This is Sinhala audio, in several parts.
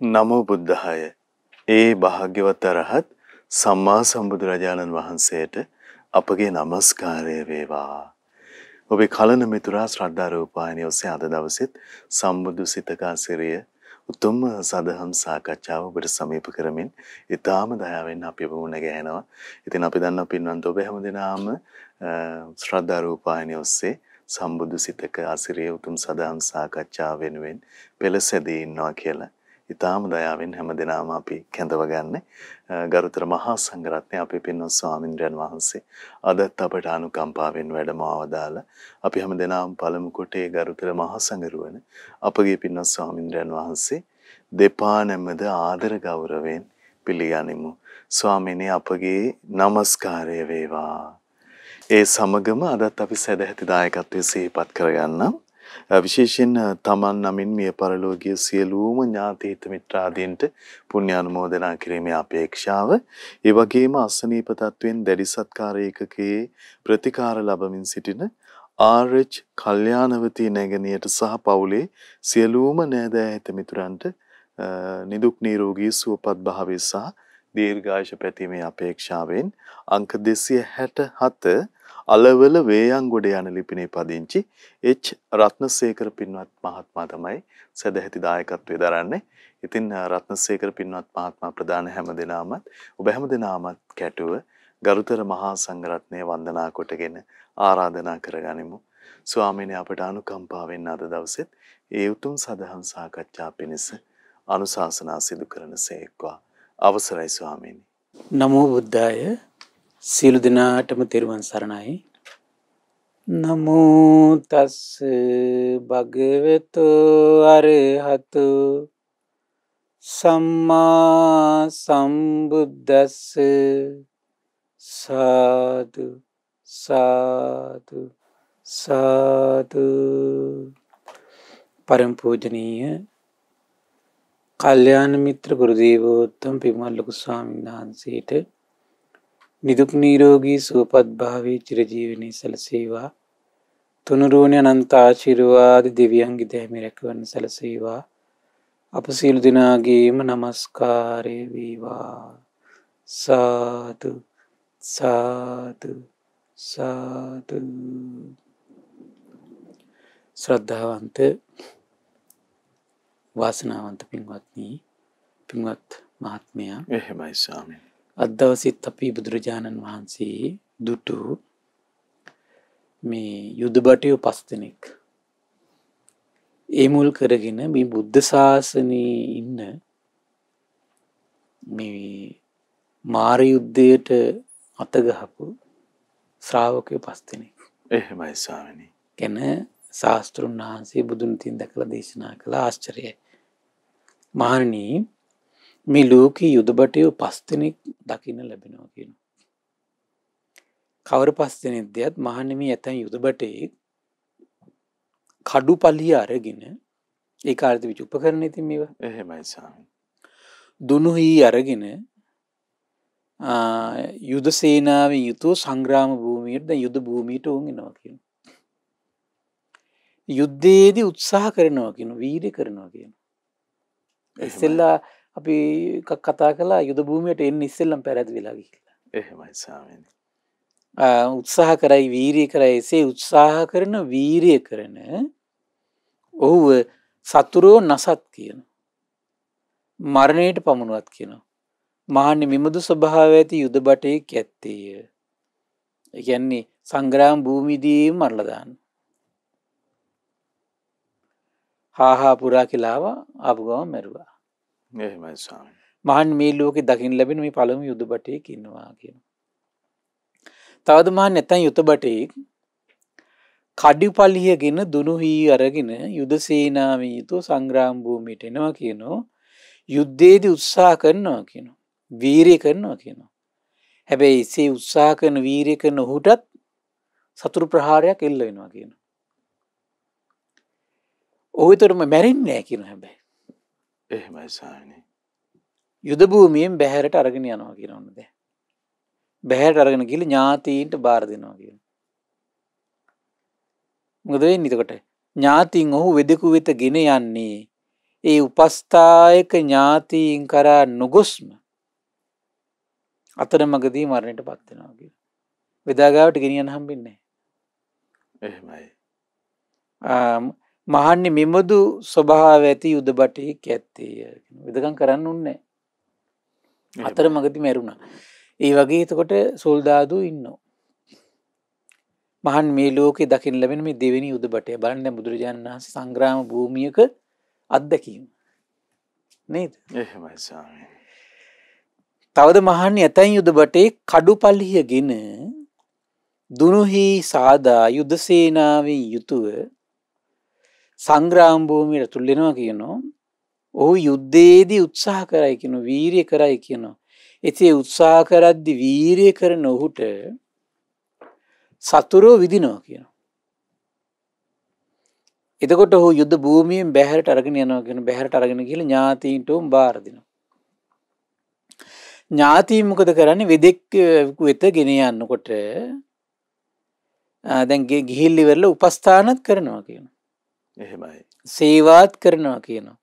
නමෝ බුද්ධාය. ඒ භාග්‍යවත් අරහත් සම්මා සම්බුදුරජාණන් වහන්සේට අපගේ নমස්කාරය වේවා. ඔබේ කලන මිතුරා ශ්‍රද්ධා රූපවාහිනිය ඔස්සේ අද දවසෙත් සම්බුදු සිතකා සිරිය උතුම් සදහම් සාකච්ඡාව ඔබට සමීප කරමින් ඊටාම දයාවෙන් අපි ඔබ මුණ ගැහෙනවා. ඉතින් අපි දන්නවා පින්වන්ත ඔබ හැමදෙනාම ශ්‍රද්ධා රූපවාහිනිය ඔස්සේ සම්බුදු සිතකා සිරිය උතුම් සදහම් සාකච්ඡාව වෙනුවෙන් පෙළසැදී ඉන්නවා කියලා. ඊටාම දයාවෙන් හැමදෙනාම අපි කැඳවගන්නේ ගරුතර මහා සංඝරත්නය අපේ පින්වත් ස්වාමින්ද්‍රයන් වහන්සේ අදත් අපට අනුකම්පාවෙන් වැඩම ආවදාලා අපි හැමදෙනාම පළමු කොටේ ගරුතර මහා සංඝරුවන අපගේ පින්වත් ස්වාමින්ද්‍රයන් වහන්සේ දෙපා නැමද ආදර ගෞරවයෙන් පිළිගනිමු. ස්වාමීනි අපගේ নমස්කාරය වේවා. ඒ සමගම අදත් අපි සදැහැති දායකත්වයේ සිහිපත් කරගන්නම්. විශේෂයෙන් තමන් නමින් මිය පරලෝකීය සියලුම ඥාති හිත මිත්‍රාදීන්ට පුණ්‍ය අනුමෝදනා කිරීමේ අපේක්ෂාව, ඒ වගේම අසනීප තත්වෙන් දැඩි සත්කාර ඒකකයේ ප්‍රතිකාර ලැබමින් සිටින ආර්.එච්. කල්යාණවතී නැගණියට සහ පවුලේ සියලුම නෑදෑ හිත මිතුරන්ට නිදුක් නිරෝගී සුවපත් භාවය සහ දීර්ඝායුෂ පැතීමේ අපේක්ෂාවෙන් අංක 267 අලවල වේයන්ගොඩ යන ලිපිනේ පදිංචි එච් රත්නසේකර පින්වත් මහත්මයා තමයි සදැහැති දායකත්වයේ දරන්නේ. ඉතින් රත්නසේකර පින්වත් මහත්මයා ප්‍රදාන හැමදෙනාමත් ඔබ හැමදෙනාමත් කැටුව ගරුතර මහා සංඝරත්නය වන්දනා කොටගෙන ආරාධනා කරගනිමු. ස්වාමීනි අපට අනුකම්පාවෙන් අද දවසෙත් ඒ උතුම් සදහම් සාකච්ඡා පිණිස අනුශාසනා සිදු කරන සේක්වා. අවසරයි ස්වාමීනි. නමෝ බුද්ධාය. සියලු දෙනාටම තෙරුවන් සරණයි. නමෝ තස් භගවතු අරහතු සම්මා සම්බුද්දස්ස සාදු සාදු සාදු. පරම පූජනීය කල්යාණ මිත්‍ර ගුරු දේවෝත්තම පින්වත් ලොකු ස්වාමීන් වහන්සේට නිදුක් නිරෝගී සුවපත් භාවයේ චිරජීවනයේ සැලසේවා. තුනුරුවනේ අනන්ත ආශිර්වාද දෙවියන්ගේ දෑමි රැකවරණ සැලසේවා. අප සියලු දෙනාගේම নমස්කාරය වේවා. සාදු සාදු සාදු. ශ්‍රද්ධාවන්ත වාසනාවන්ත පින්වත්නි, පින්වත් මහත්මයා, එහෙමයි ස්වාමීනි. අද දවසෙත් අපි බුදුරජාණන් වහන්සේ දුටු මේ යුදබටයෝ 5 දෙනෙක් ඒ මුල් කරගෙන මේ බුද්ධ ශාසනයේ ඉන්න මේ මාර යුද්ධයට අතගහපු ශ්‍රාවකයෝ 5 දෙනෙක්. එහෙමයි ස්වාමීනි. ගැන ශාස්ත්‍රුන් වහන්සේ බුදුන් තින් දැකලා දේශනා කළ ආශ්චර්යයි. මහණනි, මේ ලෝකේ යුදබටයෝ 5 දෙනෙක් දකින්න ලැබෙනවා කියනවා. කවර 5 දෙනෙක්ද? මහණනි, මේ ඇතන් යුදබටයෙක් කඩුපලිය අරගෙන ඒ කාර්ය විච උපකරණ ඉතින් මේවා. එහෙමයි ස්වාමීනි. දුනුහි අරගෙන යුද සේනාවෙන් යුතුව සංග්‍රාම භූමියට දැන් යුද භූමියට උන් එනවා කියනවා. යුද්ධයේදී උත්සාහ කරනවා කියනවා, වීර්ය කරනවා කියනවා. ඉස්සෙල්ලා අපි කතා කළා යුද භූමියට එන්න ඉස්සෙල්ලම පැරැදවිලා ගිහිල්ලා. එහෙමයි ස්වාමීනි. උත්සාහ කරයි, වීර්ය කරයි. එසේ උත්සාහ කරන, වීර්ය කරන ඔහුව සතුරෝ නසත් කියන, මරණයට පමුණුවත් කියනවා. මහන්නේ මෙමුදු ස්වභාවය ඇති යුද බටයෙක් ඇත්තේය. ඒ කියන්නේ සංග්‍රාම භූමියේදී මරලා දාන්න. හා පුරා කියලා ආපු ගම මැරුවා. එහෙමයි ස්වාමීනි. මහන් මේ ලෝකේ දකින්න ලැබෙන මේ පළමු යුද බටයෙක් ඉන්නවා කියනවා. තවද මහන් නැතන් යුද බටයෙක් කඩිපලියගෙන දුනුහි අරගෙන යුද සේනාවෙන් යුතුව සංග්‍රාම භූමියට එනවා කියනවා. යුද්ධයේදී උත්සාහ කරනවා කියනවා. වීරිය කරනවා කියනවා. හැබැයි ඒ උත්සාහ කරන, වීරිය කරන ඔහුටත් සතුරු ප්‍රහාරයක් එල්ල වෙනවා කියනවා. ඔහු විතරම මැරෙන්නේ නැහැ කියනවා. හැබැයි එහෙමයි ස්වාමීනි. යුද භූමියෙන් බැහැරට අරගෙන යනවා කියනවනේ දැන්. බැහැරට අරගෙන ගිහලා ඥාතීන්ට බාර දෙනවා කියනවා. මොකද වෙන්නේ එතකොට? ඥාතීන් ඔහු වෙදෙකු වෙත ගෙන යන්නේ ඒ උපස්ථායක ඥාතීන් කරා නොගොස්ම අතරමඟදී මරණයට පත් වෙනවා කියලා. වෙදාගාවට ගෙනියන්න හම්බෙන්නේ එහෙමයි. නැහැ. මහන්නේ මෙබඳු ස්වභාව ඇති යුද බටෙක් ඇත්තේ. වෙදකම් කරන්න උන්නේ නැහැ. අතරමඟදී මැරුණා. ඒ වගේ එතකොට සොල්දාදු ඉන්නවා. මහන් මේ ලෝකේ දකින්න ලැබෙන මේ දෙවෙනි යුද බටය බලන්න දැන් බුදුරජාණන් වහන්සේ සංග්‍රාම භූමියක අත්දැකීම නේද? එහෙමයි ස්වාමීනි. තවද මහන්නේ ඇතැන් යුද බටේ කඩුපල්ලියගෙන දුනුහි සාදා යුද සේනාවෙන් යුතුව සංග්‍රාම භූමියට තුල්ලෙනවා කියනවා. ඔහු යුද්ධයේදී උත්සාහ කරයි කියනවා, වීරිය කරයි කියනවා. එසේ උත්සාහ කරද්දී වීරිය කරන ඔහුට සතුරෝ විදිනවා කියනවා. එතකොට ඔහු යුද්ධ භූමියෙන් බැහැරට අරගෙන යනවා කියන බැහැරට අරගෙන ගිහලා ඥාතීන්ට උන් බාර දෙනවා. ඥාතීන් මොකද කරන්නේ? වෙදෙක් වෙත ගෙන යනකොට දැන් ගිහිල්ලි වෙරලා උපස්ථානත් කරනවා කියනවා. එහෙමයි. සේවාත් කරනවා කියනවා.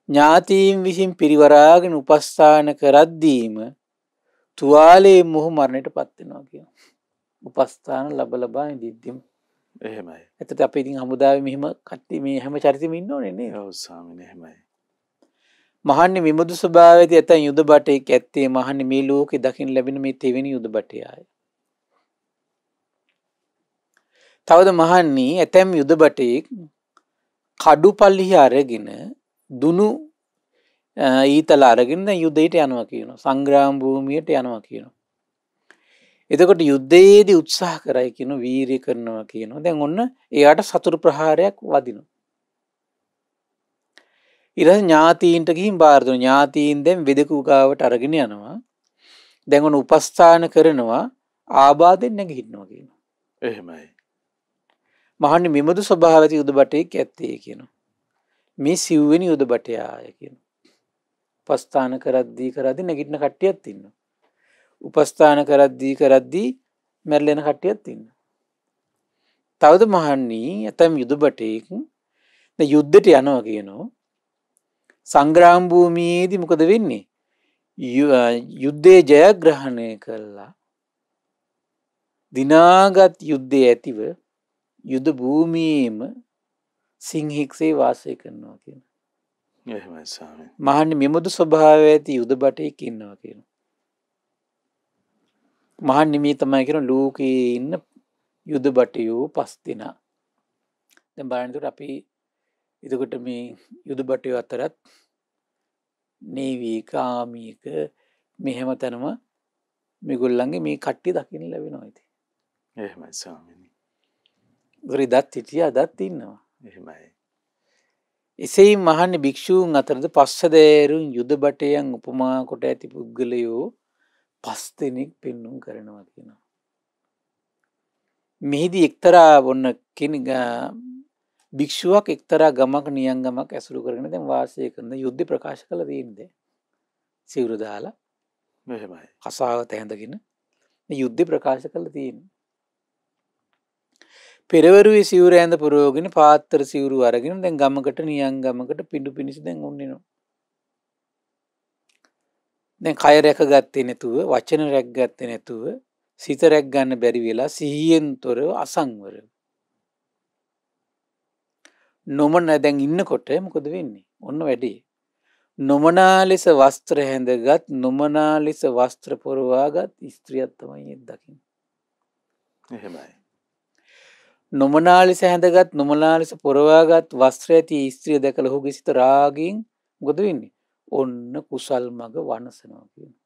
ඥාතීන් විසින් පිරිවරාගෙන උපස්ථාන කරද්දීම තුවාලේ මොහු මරණයට පත් වෙනවා කියනවා. උපස්ථාන ලබා ඉදිද්දිම. එහෙමයි. එතකොට අපි ඉතින් හමුදාවේ මෙහෙම කට්ටිය මේ හැම චරිතෙම ඉන්න ඕනේ නේද? ඔව් ස්වාමීනි එහෙමයි. මහන්නේ මෙමුදු ස්වභාවයේදී ඇතන් යුද බටෙක් ඇත්තේ මහන්නේ මේ ලෝකේ දකින්න ලැබෙන මේ තෙවෙනි යුද බටය ආය. තවද මහන්නේ ඇතැම් යුද බටෙක් කඩුපල්ලිය අරගෙන දුනු ඊතල අරගෙන යුද්ධයට යනවා කියනවා. සංග්‍රාම භූමියට යනවා කියනවා. එතකොට යුද්ධයේදී උත්සාහ කරයි කියනවා, වීරිය කරනවා කියනවා. දැන් ඔන්න එයාට සතුරු ප්‍රහාරයක් වදිනවා. ඊට පස්සේ ඥාතීන්ට ගිහින් බාර දුන්නා. ඥාතීන් දැන් වෙදකු ගාවට අරගෙන යනවා. දැන් ඔන්න උපස්ථාන කරනවා, ආබාධෙන් නැගිටිනවා කියනවා. එහෙමයි. මහන්නේ මෙමුදු ස්වභාවයෙන් යුද බටෙක් ඇත්තේ කියනවා. මේ සිව්වෙනි යුද බටය ආය කියනවා. උපස්ථාන කරද්දී නැගිටින කට්ටියක් ඉන්නවා. උපස්ථාන කරද්දී මැරලා යන කට්ටියක් ඉන්නවා. තවද මහන්නේ ඇතම් යුද බටෙක් දැන් යුද්ධයට යනවා කියනවා. සංග්‍රාම භූමියේදී මොකද වෙන්නේ? යුද්ධයේ ජයග්‍රහණය කළා. දිනාගත් යුද්ධයේ ඇතිව යුද භූමියේම සිංහෙක්සේ වාසය කරනවා කියන. එහෙමයි ස්වාමීනි. මහන්නේ මෙමුදු ස්වභාවය ඇති යුද බටෙක් ඉන්නවා කියන. මහන්නේ මේ තමයි කියන ලෝකයේ ඉන්න යුද බටයෝ 5 දෙනා. දැන් බලන්නකොට අපි එතකොට මේ යුද බටයෝ අතරත් නේවි කාමීක මෙහෙම තැනම මේගොල්ලන්ගේ මේ කට්ටිය දකින්න ලැබෙනවා ඉතින්. එහෙමයි ස්වාමීනි. වරිදත් හිටියා අදත් ඉන්නවා. එහෙමයි. එසේ මහන්නේ භික්ෂූන් අතරද පස්සදෑරුන් යුද බටයන් උපමා කොට ඇති පුද්ගලයෝ 5 දෙනෙක් පෙන්눔 කරනවා කියනවා. මෙහිදී එක්තරා වොන්න කෙනෙක් භික්ෂුවක් එක්තරා ගමක නියං ගමක් ඇසුරු කරගෙන දැන් වාසය කරන යුද්ධ ප්‍රකාශ කළ තියෙන්නේ. සිවුරු දාලා එහෙමයි. කසාවත ඇඳගෙන යුද්ධ ප්‍රකාශ කළ තියෙන්නේ. පෙරවරුවේ සිවුර ඇඳ පුරවගෙන පාත්තර සිවුරු අරගෙන දැන් ගමකට නියං ගමකට පිඬු පිනිස දැන් උන්නිනවා. දැන් කය රැකගත්තේ නැතුව, වචන රැකගත්තේ නැතුව, සිත රැක ගන්න බැරි වෙලා සිහියෙන් තොරව අසංවරව. නොමන දැන් ඉන්නකොට මොකද වෙන්නේ? ඔන්න වැඩේ. නොමනා ලෙස වස්ත්‍ර හැඳගත්, නොමනා ලෙස වස්ත්‍ර පොරවාගත් ස්ත්‍රියක් තමයි දකින්නේ. එහෙමයි. නොමනා ලෙස හැඳගත්, නොමනා ලෙස පොරවාගත් වස්ත්‍ර ඇති ස්ත්‍රිය දැකලා ඔහුගේ සිත රාගයෙන් මොකද වෙන්නේ? ඔන්න කුසල් මඟ වනසනවා කියනවා.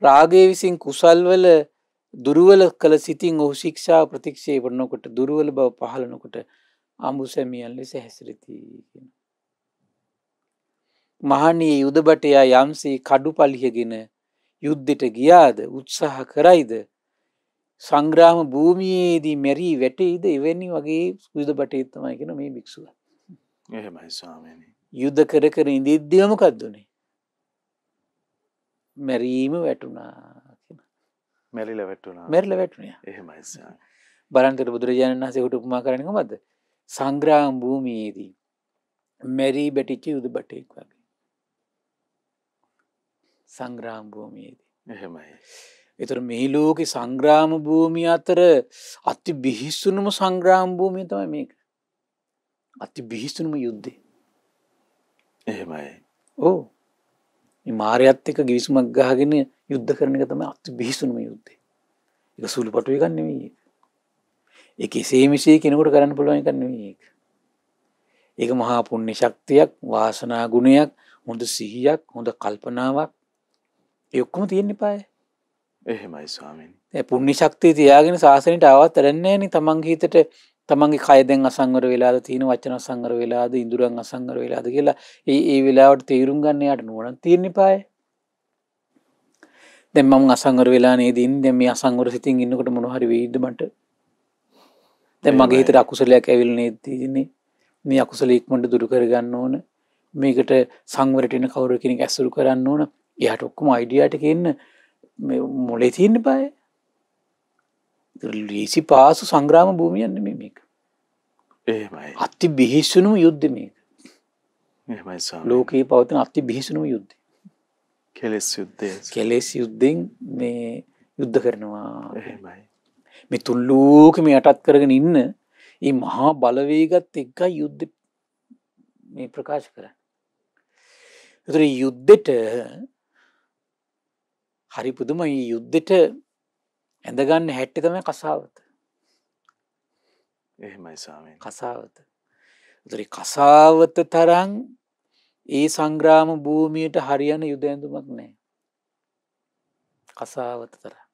රාගයේ විසින් කුසල් වල දුර්වල කළ සිතින් ඔහු ශික්ෂා ප්‍රතික්ෂේප කරනකොට දුර්වල බව පහළනකොට අඹුසැමියන් ලෙස හැසිරෙති කියනවා. මහණී යුද බටයා යම්සේ කඩුපලියගෙන යුද්ධෙට ගියාද උත්සාහ කරයිද සංග්‍රාම භූමියේදී මෙරි වැටෙයිද එවැනි වගේ යුද බටේ තමයි කියන මේ භික්ෂුව. එහෙමයි ස්වාමීනි. යුද්ධ කර කර ඉඳිද්දී මොකක්ද උනේ? මැරීම වැටුණා කියන. මැරිලා වැටුණා. මැරිලා වැටුණා. එහෙමයි ස්වාමීනි. බලන්තර බුදුරජාණන් වහන්සේ උට උපමා කරන්නේ කොහමද? සංග්‍රාම භූමියේදී මැරී බැටිච්ච යුද බටෙක් වගේ. සංග්‍රාම භූමියේදී. එහෙමයි. ඒතර මේ ලෝකේ සංග්‍රාම භූමිය අතර අති බිහිසුණුම සංග්‍රාම භූමිය තමයි මේක. අති බිහිසුණුම යුද්ධය. එහෙමයි. ඔව්. මේ මාරයත් එක්ක ගිවිසුමක් ගහගෙන යුද්ධ කරන එක තමයි අති බිහිසුණුම යුද්ධය. ඒක සුළුපටු එකක් නෙවෙයි. ඒක එසේ මෙසේ කෙනෙකුට කරන්න පුළුවන් එකක් නෙවෙයි ඒක. ඒක මහා පුණ්‍ය ශක්තියක්, වාසනා ගුණයක්, හොඳ සිහියක්, හොඳ කල්පනාවක්. ඒ ඔක්කොම තියෙන්න eBay. එහෙමයි ස්වාමීනි. ඒ පුණ්‍ය ශක්තිය තියාගෙන සාසනයට ආවත් වැඩන්නේ නැහනේ. තමන්ගේ හිතට තමන්ගේ කය දැන් අසංවර වෙලාද, තීන වචන අසංවර වෙලාද, ඉඳුරන් අසංවර වෙලාද කියලා ඒ වෙලාවට තීරුම් ගන්න යාට නුවණක් තියෙන්න eBay. දැන් මම අසංවර වෙලා නේද ඉන්නේ. දැන් මේ අසංවර සිතින් ඉන්නකොට මොන හරි වෙයිද මට? දැන් මගේ හිතට අකුසලයක් ඇවිල්ලා නේද තියෙන්නේ. මේ අකුසල ඉක්මනට දුරු කරගන්න ඕන. මේකට සංවරයට එන කවුරු කෙනෙක් ඇසුරු කරන්න ඕන. එයාට ඔක්කොම අයිඩියා ටික එන්න මේ මොලේ තියෙන්න eBay. ලීසි පාසු සංග්‍රාම භූමියක් නෙමෙයි මේක. එහෙමයි. අති බිහිසුණුම යුද්ධ මේක. එහෙමයි ස්වාමීනි. ලෝකේ පවතින අති බිහිසුණුම යුද්ධය. කෙලෙස් යුද්ධය. කෙලෙස් යුද්ධෙන් මේ යුද්ධ කරනවා. එහෙමයි. මේ තුන් ලෝකෙම යටත් කරගෙන ඉන්න මේ මහා බලවේගත් එක්කයි යුද්ධ මේ ප්‍රකාශ කරන්නේ. ඒතර යුද්ධෙට හරි පුදුමයි. යුද්ධෙට ඇඳගන්න හැටි තමයි කසාවත. එහෙමයි ස්වාමීනි. කසාවත. ඒතර කසාවත තරම් ඒ සංග්‍රාම භූමියට හරියන යුද ඇඳුමක් නැහැ. කසාවත තරම්.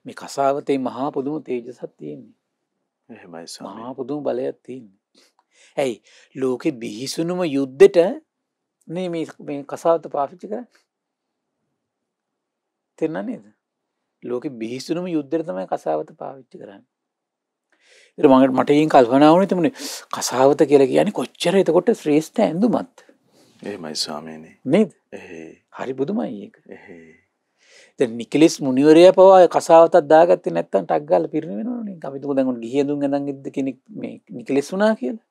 මේ කසාවතේ මහා පුදුම තේජසක් තියෙන්නේ. එහෙමයි ස්වාමීනි. මහා පුදුම බලයක් තියෙන්නේ. ඇයි ලෝකෙ බිහිසුණුම යුද්ධෙට නේ මේ කසාවත පාවිච්චි කරන්නේ? තේරුණා නේද? ලෝකෙ බිහිසුණුම යුද්ධෙට තමයි කසාවත පාවිච්චි කරන්නේ. ඒත් මට ඊයින් කල්පනා වුණේ තිබුණේ කසාවත කියලා කියන්නේ කොච්චර එතකොට ශ්‍රේෂ්ඨ ඇඳුමක්ද? එහෙමයි ස්වාමීනි. නේද? එහෙයි. හරි පුදුමයි ඒක. එහෙයි. දැන් නිකලස් මුනිවරයා පවා කසාවතක් දාගත්තේ නැත්තම් ටක් ගාලා පිරිනි වෙනවනේ. අපි තුමු දැන් ගිහි ඇඳුම් ඇඳන් ඉද්ද කෙනෙක් මේ නිකලස් වුණා කියලා.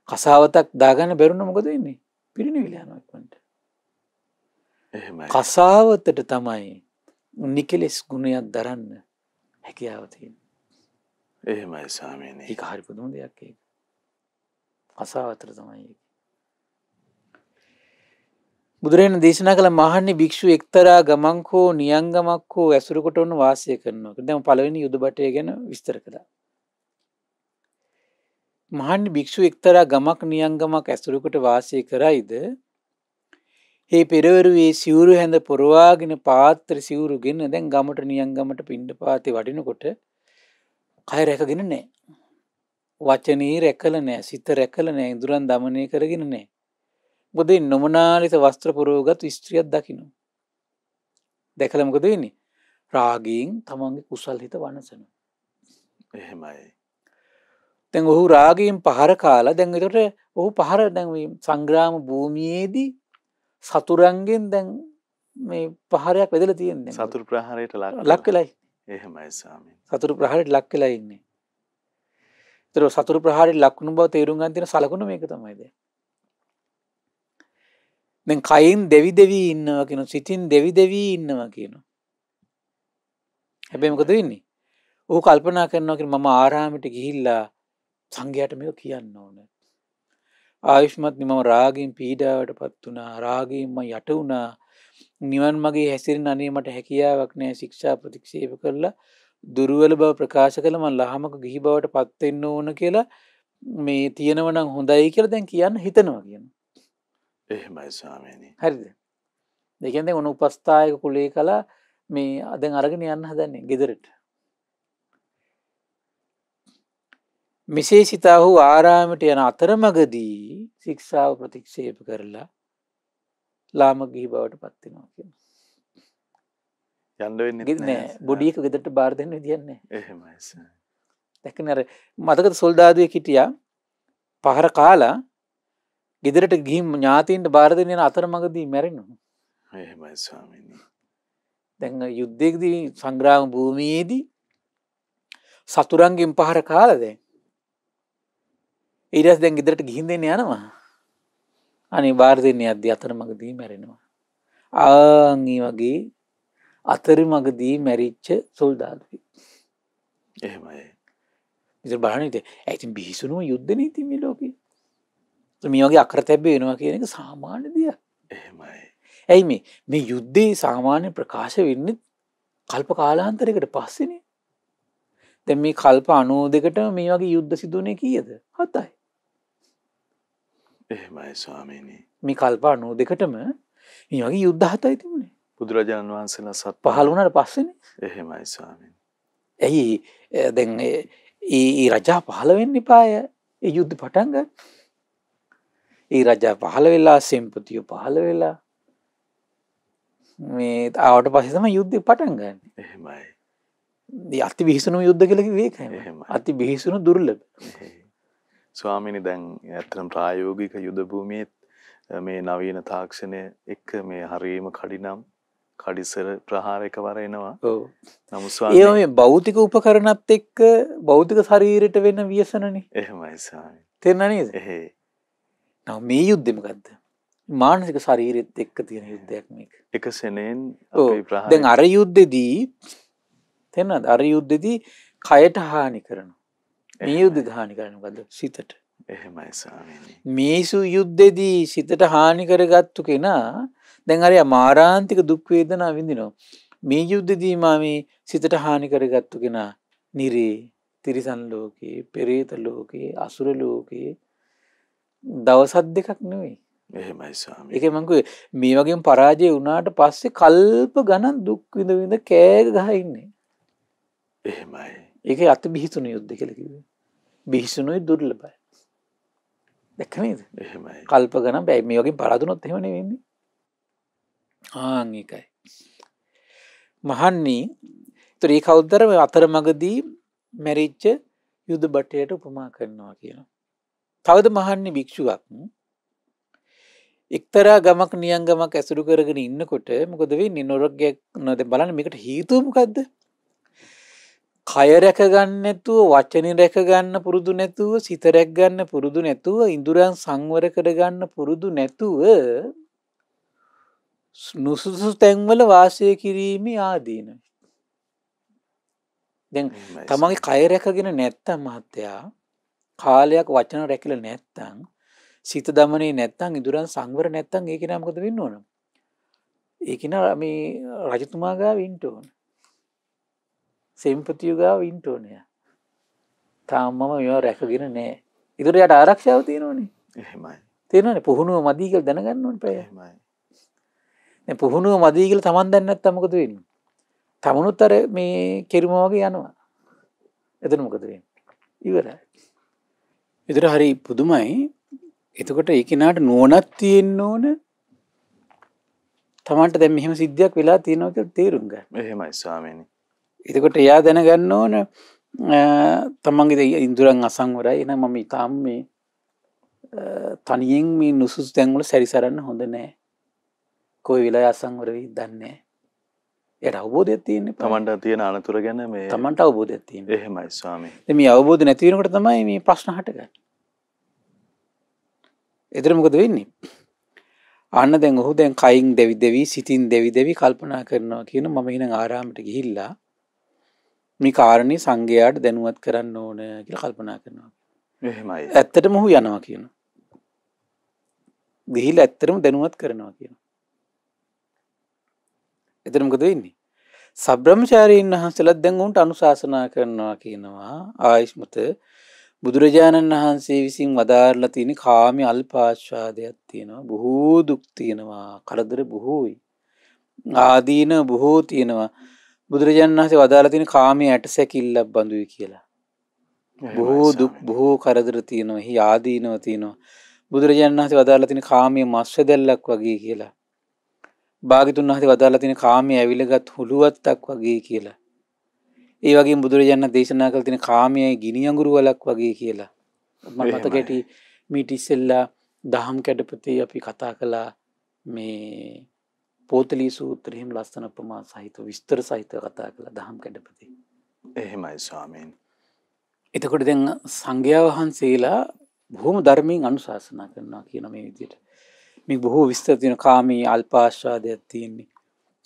කසාවතක් දාගන්න බැරුණ මොකද වෙන්නේ? පිරිනි විලා යනවා ඉක්මනට. එහෙමයි. කසාවතට තමයි නිකලස් ගුණයක් දරන්න හැකියාව තියෙන්නේ. එහෙමයි ස්වාමීනි. ඒක හරි පුදුම දෙයක් ඒක. කසාවතට තමයි ඒක. බුදුරජාණන් දේශනා කළ මහන්නේ භික්ෂුව එක්තරා ගමක් හෝ නියංගමක් හෝ ඇසුරු කොට වුණ වාසය කරනවා. දැන් පළවෙනි යුද බටය ගැන විස්තර කළා. මහන්නේ භික්ෂුව එක්තරා ගමක් නියංගමක් ඇසුරු කොට වාසය කරයිද ඒ පෙරවරුවේ සිවුරු හැඳ පොරවාගෙන පාත්‍ර සිවුරුගෙන දැන් ගමට නියංගමට පිණ්ඩපාතේ වඩිනකොට කය රැකගෙන නැහැ. වචනේ රැකලා නැහැ, සිත රැකලා නැහැ, ඉඳුරන් দমনය කරගෙන නැහැ. මොකද නොමනාලිත වස්ත්‍ර පුරවගත් ස්ත්‍රියක් දකින්න. දැකලා මොකද වෙන්නේ? රාගයෙන් තමන්ගේ කුසල් හිත වනසනවා. එහෙමයි. දැන් ඔහු රාගයෙන් පහර කාලා දැන් ඒකට ඔහු පහර දැන් මේ සංග්‍රාම භූමියේදී සතුරන්ගෙන් දැන් මේ පහරයක් වැදලා තියෙන්නේ. සතුරු ප්‍රහාරයට ලක් වෙලයි. එහෙමයි ස්වාමීනි. සතුරු ප්‍රහාරයට ලක් වෙලා ඉන්නේ. ඒතර සතුරු ප්‍රහාරයට ලක් වුණ බව තේරුම් ගන්න තියෙන සලකුණ මේක තමයි දැන්. දැන් කයින් දෙවි දෙවි ඉන්නවා කියන සිතින් දෙවි දෙවි ඉන්නවා කියනවා. හැබැයි මොකද වෙන්නේ? ඔහු කල්පනා කරනවා කියන මම ආරාමයට ගිහිල්ලා සංඝයාට මේක කියන්න ඕන. ආයුෂ්මත් මම රාගයෙන් පීඩාවටපත් වුණා. රාගයෙන් මම යට වුණා. නිවන් මාගේ හැසිරෙන අනේ මට හැකියාවක් නැහැ. ශික්ෂා ප්‍රතික්ෂේප කරලා දුර්වල බව ප්‍රකාශ කළා. මම ලහමක ගිහි බවට පත් වෙන්න ඕන කියලා මේ තියෙනව නම් හොඳයි කියලා දැන් කියන්න හිතනවා කියනවා. එහෙමයි ස්වාමීනි. හරිද? ඒ කියන්නේ ඔන උපස්ථායක කුලේ කලා මේ දැන් අරගෙන යන්න හදන්නේ ගෙදරට. මෙසේ සිතා ඔහු ආරාමයට යන අතරමඟදී ශික්ෂාව ප්‍රතික්ෂේප කරලා ලාමක ගිහි බවට පත් වෙනවා කියනවා. යන්න වෙන්නේ නෑ. බොඩි එක ගෙදරට බාර දෙන්න විදියක් නෑ. එහෙමයි සර්. දැක්කනේ අර මතකද සොල්දාදුවෙක් හිටියා පහර කාලා ගෙදරට ගිහින් ඥාතීන්ට බාර දෙන්න යන අතරමඟදී මැරෙනවා. එහෙමයි ස්වාමීනි. දැන් යුද්ධයේදී සංග්‍රාම භූමියේදී සතුරන්ගෙන් පහර කාලා දැන් ඊට පස්සේ දැන් ගෙදරට ගිහින් දෙන්න යනවා. අනේ බාර දෙන්නේ යද්දී අතරමඟදී මැරෙනවා. ආන් මේ වගේ අතරමඟදී මැරිච්ච සොල්දාදුවෙක්. එහෙමයි. ඉතින් බලන්න ඉතින් ඉතින් බිහිසුණු යුද්ධ නීති මේ ලෝකේ. මේ වගේ අකරතැබ්බ වෙනවා කියන එක සාමාන්‍ය දෙයක්. එහෙමයි. ඇයි මේ යුද්ධේ සාමාන්‍ය ප්‍රකාශ වෙන්නේ කල්ප කාලාන්තරයකට පස්සේනේ. දැන් මේ කල්ප 92ට මේ වගේ යුද්ධ සිදුවන්නේ කීයද? 7යි. එහෙමයි ස්වාමීනි. මේ කල්ප 92ටම මේ වගේ යුද්ධ 7යි තිබුණේ. බුදුරජාණන් වහන්සේලා සත් පහළ වුණාට පස්සේනේ. එහෙමයි ස්වාමීනි. ඇයි දැන් ඒ රජා පහළ වෙන්න එපාය. ඒ යුද්ධ පටන් ගන්න. ඒ රජා පහළ වෙලා සෙම්පතියෝ පහළ වෙලා මේ ආවට පස්සේ තමයි යුද්ධය පටන් ගන්න. එහෙමයි. මේ අති බිහිසුණු යුද්ධ කියලා කිව්වේ ඒකයි. එහෙමයි. අති බිහිසුණු දුර්ලභ. ස්වාමීනි දැන් ඇත්තටම ප්‍රායෝගික යුද භූමියේ මේ නවීන තාක්ෂණය එක්ක මේ හරීම කඩිනම් කඩිසර ප්‍රහාර එකවර එනවා. ඔව්. නමුත් ස්වාමීනි ඒ මේ භෞතික උපකරණත් එක්ක භෞතික ශරීරයට වෙන ව්‍යසනනේ. එහෙමයි ස්වාමීනි. තේරුණා නේද? එහෙයි. නම මේ යුද්ධෙ මොකද්ද? මානසික ශරීරෙත් එක්ක තියෙන යුද්ධයක් මේක. එක සෙනෙන් ඔව්. අපේ ප්‍රහාර දැන් අර යුද්ධෙදී තේරෙනවද? අර යුද්ධෙදී කයට හානි කරනවා. මේ යුද්ධෙදී හානි කරන්නේ මොකද්ද? සිතට. එහෙමයි ස්වාමීනි. මේසු යුද්ධෙදී සිතට හානි කරගත්තු කෙනා දැන් අර මාරාන්තික දුක් වේදනා විඳිනවා. මේ යුද්ධෙදී මේ සිතට හානි කරගත්තු කෙනා නිරේ, තිරිසන් ලෝකේ, පෙරේත ලෝකේ, අසුර ලෝකේ දවසක් දෙකක් නෙවෙයි. එහෙමයි ස්වාමීනි. ඒකේ මං කිව්වේ මේ වගේම පරාජය වුණාට පස්සේ කල්ප ගණන් දුක් විඳ විඳ කෑ ගහ ඉන්නේ. එහෙමයි. ඒකේ අති බිහිසුණු යුද්ධ කියලා කිව්වේ. බිහිසුණුයි දුර්ලභයි. දැක්ක නේද? එහෙමයි. කල්ප ගණන් බෑ මේ වගේ පරාදුනොත් එහෙම නෙවෙන්නේ. ආන් ඒකයි. මහන්නි ඒතර ඒ කවුදතර අතරමඟදී මැරිච්ච යුද බටයට උපමා කරනවා කියනවා. තවද මහන්නි භික්ෂුවක් එක්තරා ගමක් නියංගමක් ඇසුරු කරගෙන ඉන්නකොට මොකද වෙන්නේ? නොරොග්ගයක් නැද බලන්න මේකට හේතුව මොකද්ද? කය රැක ගන්න නැතුව, වචනේ රැක ගන්න පුරුදු නැතුව, සිත රැක ගන්න පුරුදු නැතුව, ඉඳුරන් සංවර කර ගන්න පුරුදු නැතුව නුසුසු තැන්වල වාසය කිරීමේ ආදීන. දැන් තමන්ගේ කය රැකගෙන නැත්තම් මහත්තයා කාලයක් වචන රැකිලා නැත්තම් සිත දමනේ නැත්තම් ඉදුරන් සංවර නැත්තම් ඒක නෑ මොකද වෙන්න ඕන? ඒක නා මේ රජතුමා ගාව ඉන්න ඕන. සෙම්පතියෝ ගාව ඉන්න ඕනේ. තාම මම මේවා රැකගෙන නෑ. ඉදිරියට යට ආරක්ෂාව තියෙනවනේ. එහෙමයි. තේරෙනවනේ පුහුණුව මදි කියලා දැනගන්න ඕනේ පය. එහෙමයි. දැන් පුහුණුව මදි කියලා Taman දන්නේ නැත්තම් මොකද වෙන්නේ? තමනුත් අර මේ කෙරුම වගේ යනවා. එතන මොකද වෙන්නේ? ඉවරයි. ඒතර හරි පුදුමයි. එතකොට ඒ කෙනාට නුවණක් තියෙන්න ඕන. Tamanට දැන් මෙහෙම සිද්ධියක් වෙලා තියෙනවා කියලා තේරුම් ගන්න. එහෙමයි ස්වාමීනි. එතකොට එයා දැනගන්න ඕන තමන්ගේ ඉන්ද්‍රයන් අසංවරයි. එහෙනම් මම ඊටාම් මේ තනියෙන් මේ නුසුසු තැන් වල සැරිසරන්න හොඳ නෑ. කොයි වෙලාවෙ අසංවර වෙයිද දන්නේ නෑ. ඒට අවබෝධයක් තියෙන්නේ. තමන්ට තියෙන අනතුර ගැන මේ තමන්ට අවබෝධයක් තියෙන්නේ. එහෙමයි ස්වාමී. දැන් මේ අවබෝධ නැති වෙනකොට තමයි මේ ප්‍රශ්න හටගන්නේ. එතන මොකද වෙන්නේ? අන්න දැන් ඔහු දැන් කයින් දෙවි දෙවි සිතින් දෙවි දෙවි කල්පනා කරනවා කියන මම ඊනම් ආරාමයට ගිහිල්ලා මේ කාරණේ සංඝයාට දැනුවත් කරන්න ඕන කියලා කල්පනා කරනවා. එහෙමයි. ඇත්තටම ඔහු යනවා කියනවා. ගිහිල්ලා ඇත්තටම දැනුවත් කරනවා කියනවා. එතන මොකද වෙන්නේ? සබ්‍රහ්මචාරීන් වහන්සේලා දැන් උන්ට අනුශාසනා කරනවා කියනවා. ආයිස්මත බුදුරජාණන් වහන්සේ විසින් වදාරලා තියෙන කාමී අල්පාස්වාදයක් තියෙනවා. බොහෝ දුක් තියෙනවා. කරදර බොහෝයි. ආදීන බොහෝ තියෙනවා. බුදුරජාණන් වහන්සේ වදාරලා තියෙන කාමී ඇටසැකිල්ලක් බඳුයි කියලා. බොහෝ දුක් බොහෝ කරදර තියෙනවා. එහි ආදීනව තියෙනවා. බුදුරජාණන් වහන්සේ වදාරලා තියෙන කාමී මස්වැදැල්ලක් වගේ කියලා. භාග්‍යතුන් වහන්සේ වදාරලා තියෙන කාමයේ ඇවිලගත් හුලුවත්තක් වගේ කියලා. ඒ වගේම බුදුරජාණන් දේශනා කළ තියෙන කාමයේ ගිනි අඟුරු වලක් වගේ කියලා. මම මතකෙටි මීට ඉස්සෙල්ලා දහම් කැඩපතේ අපි කතා කළා මේ පෝතලී සූත්‍රයෙන් ලස්සන ප්‍රමාණ සහිත විස්තර සහිත කතා කළා දහම් කැඩපතේ. එහෙමයි ස්වාමීන්. එතකොට දැන් සංඝයා වහන්සේලා බොහොම ධර්මයෙන් අනුශාසනා කරනවා කියන මේ විදිහට. මේ බොහෝ විස්තර තියෙන කාමී අල්පාස්වාදයක් තියෙන්නේ.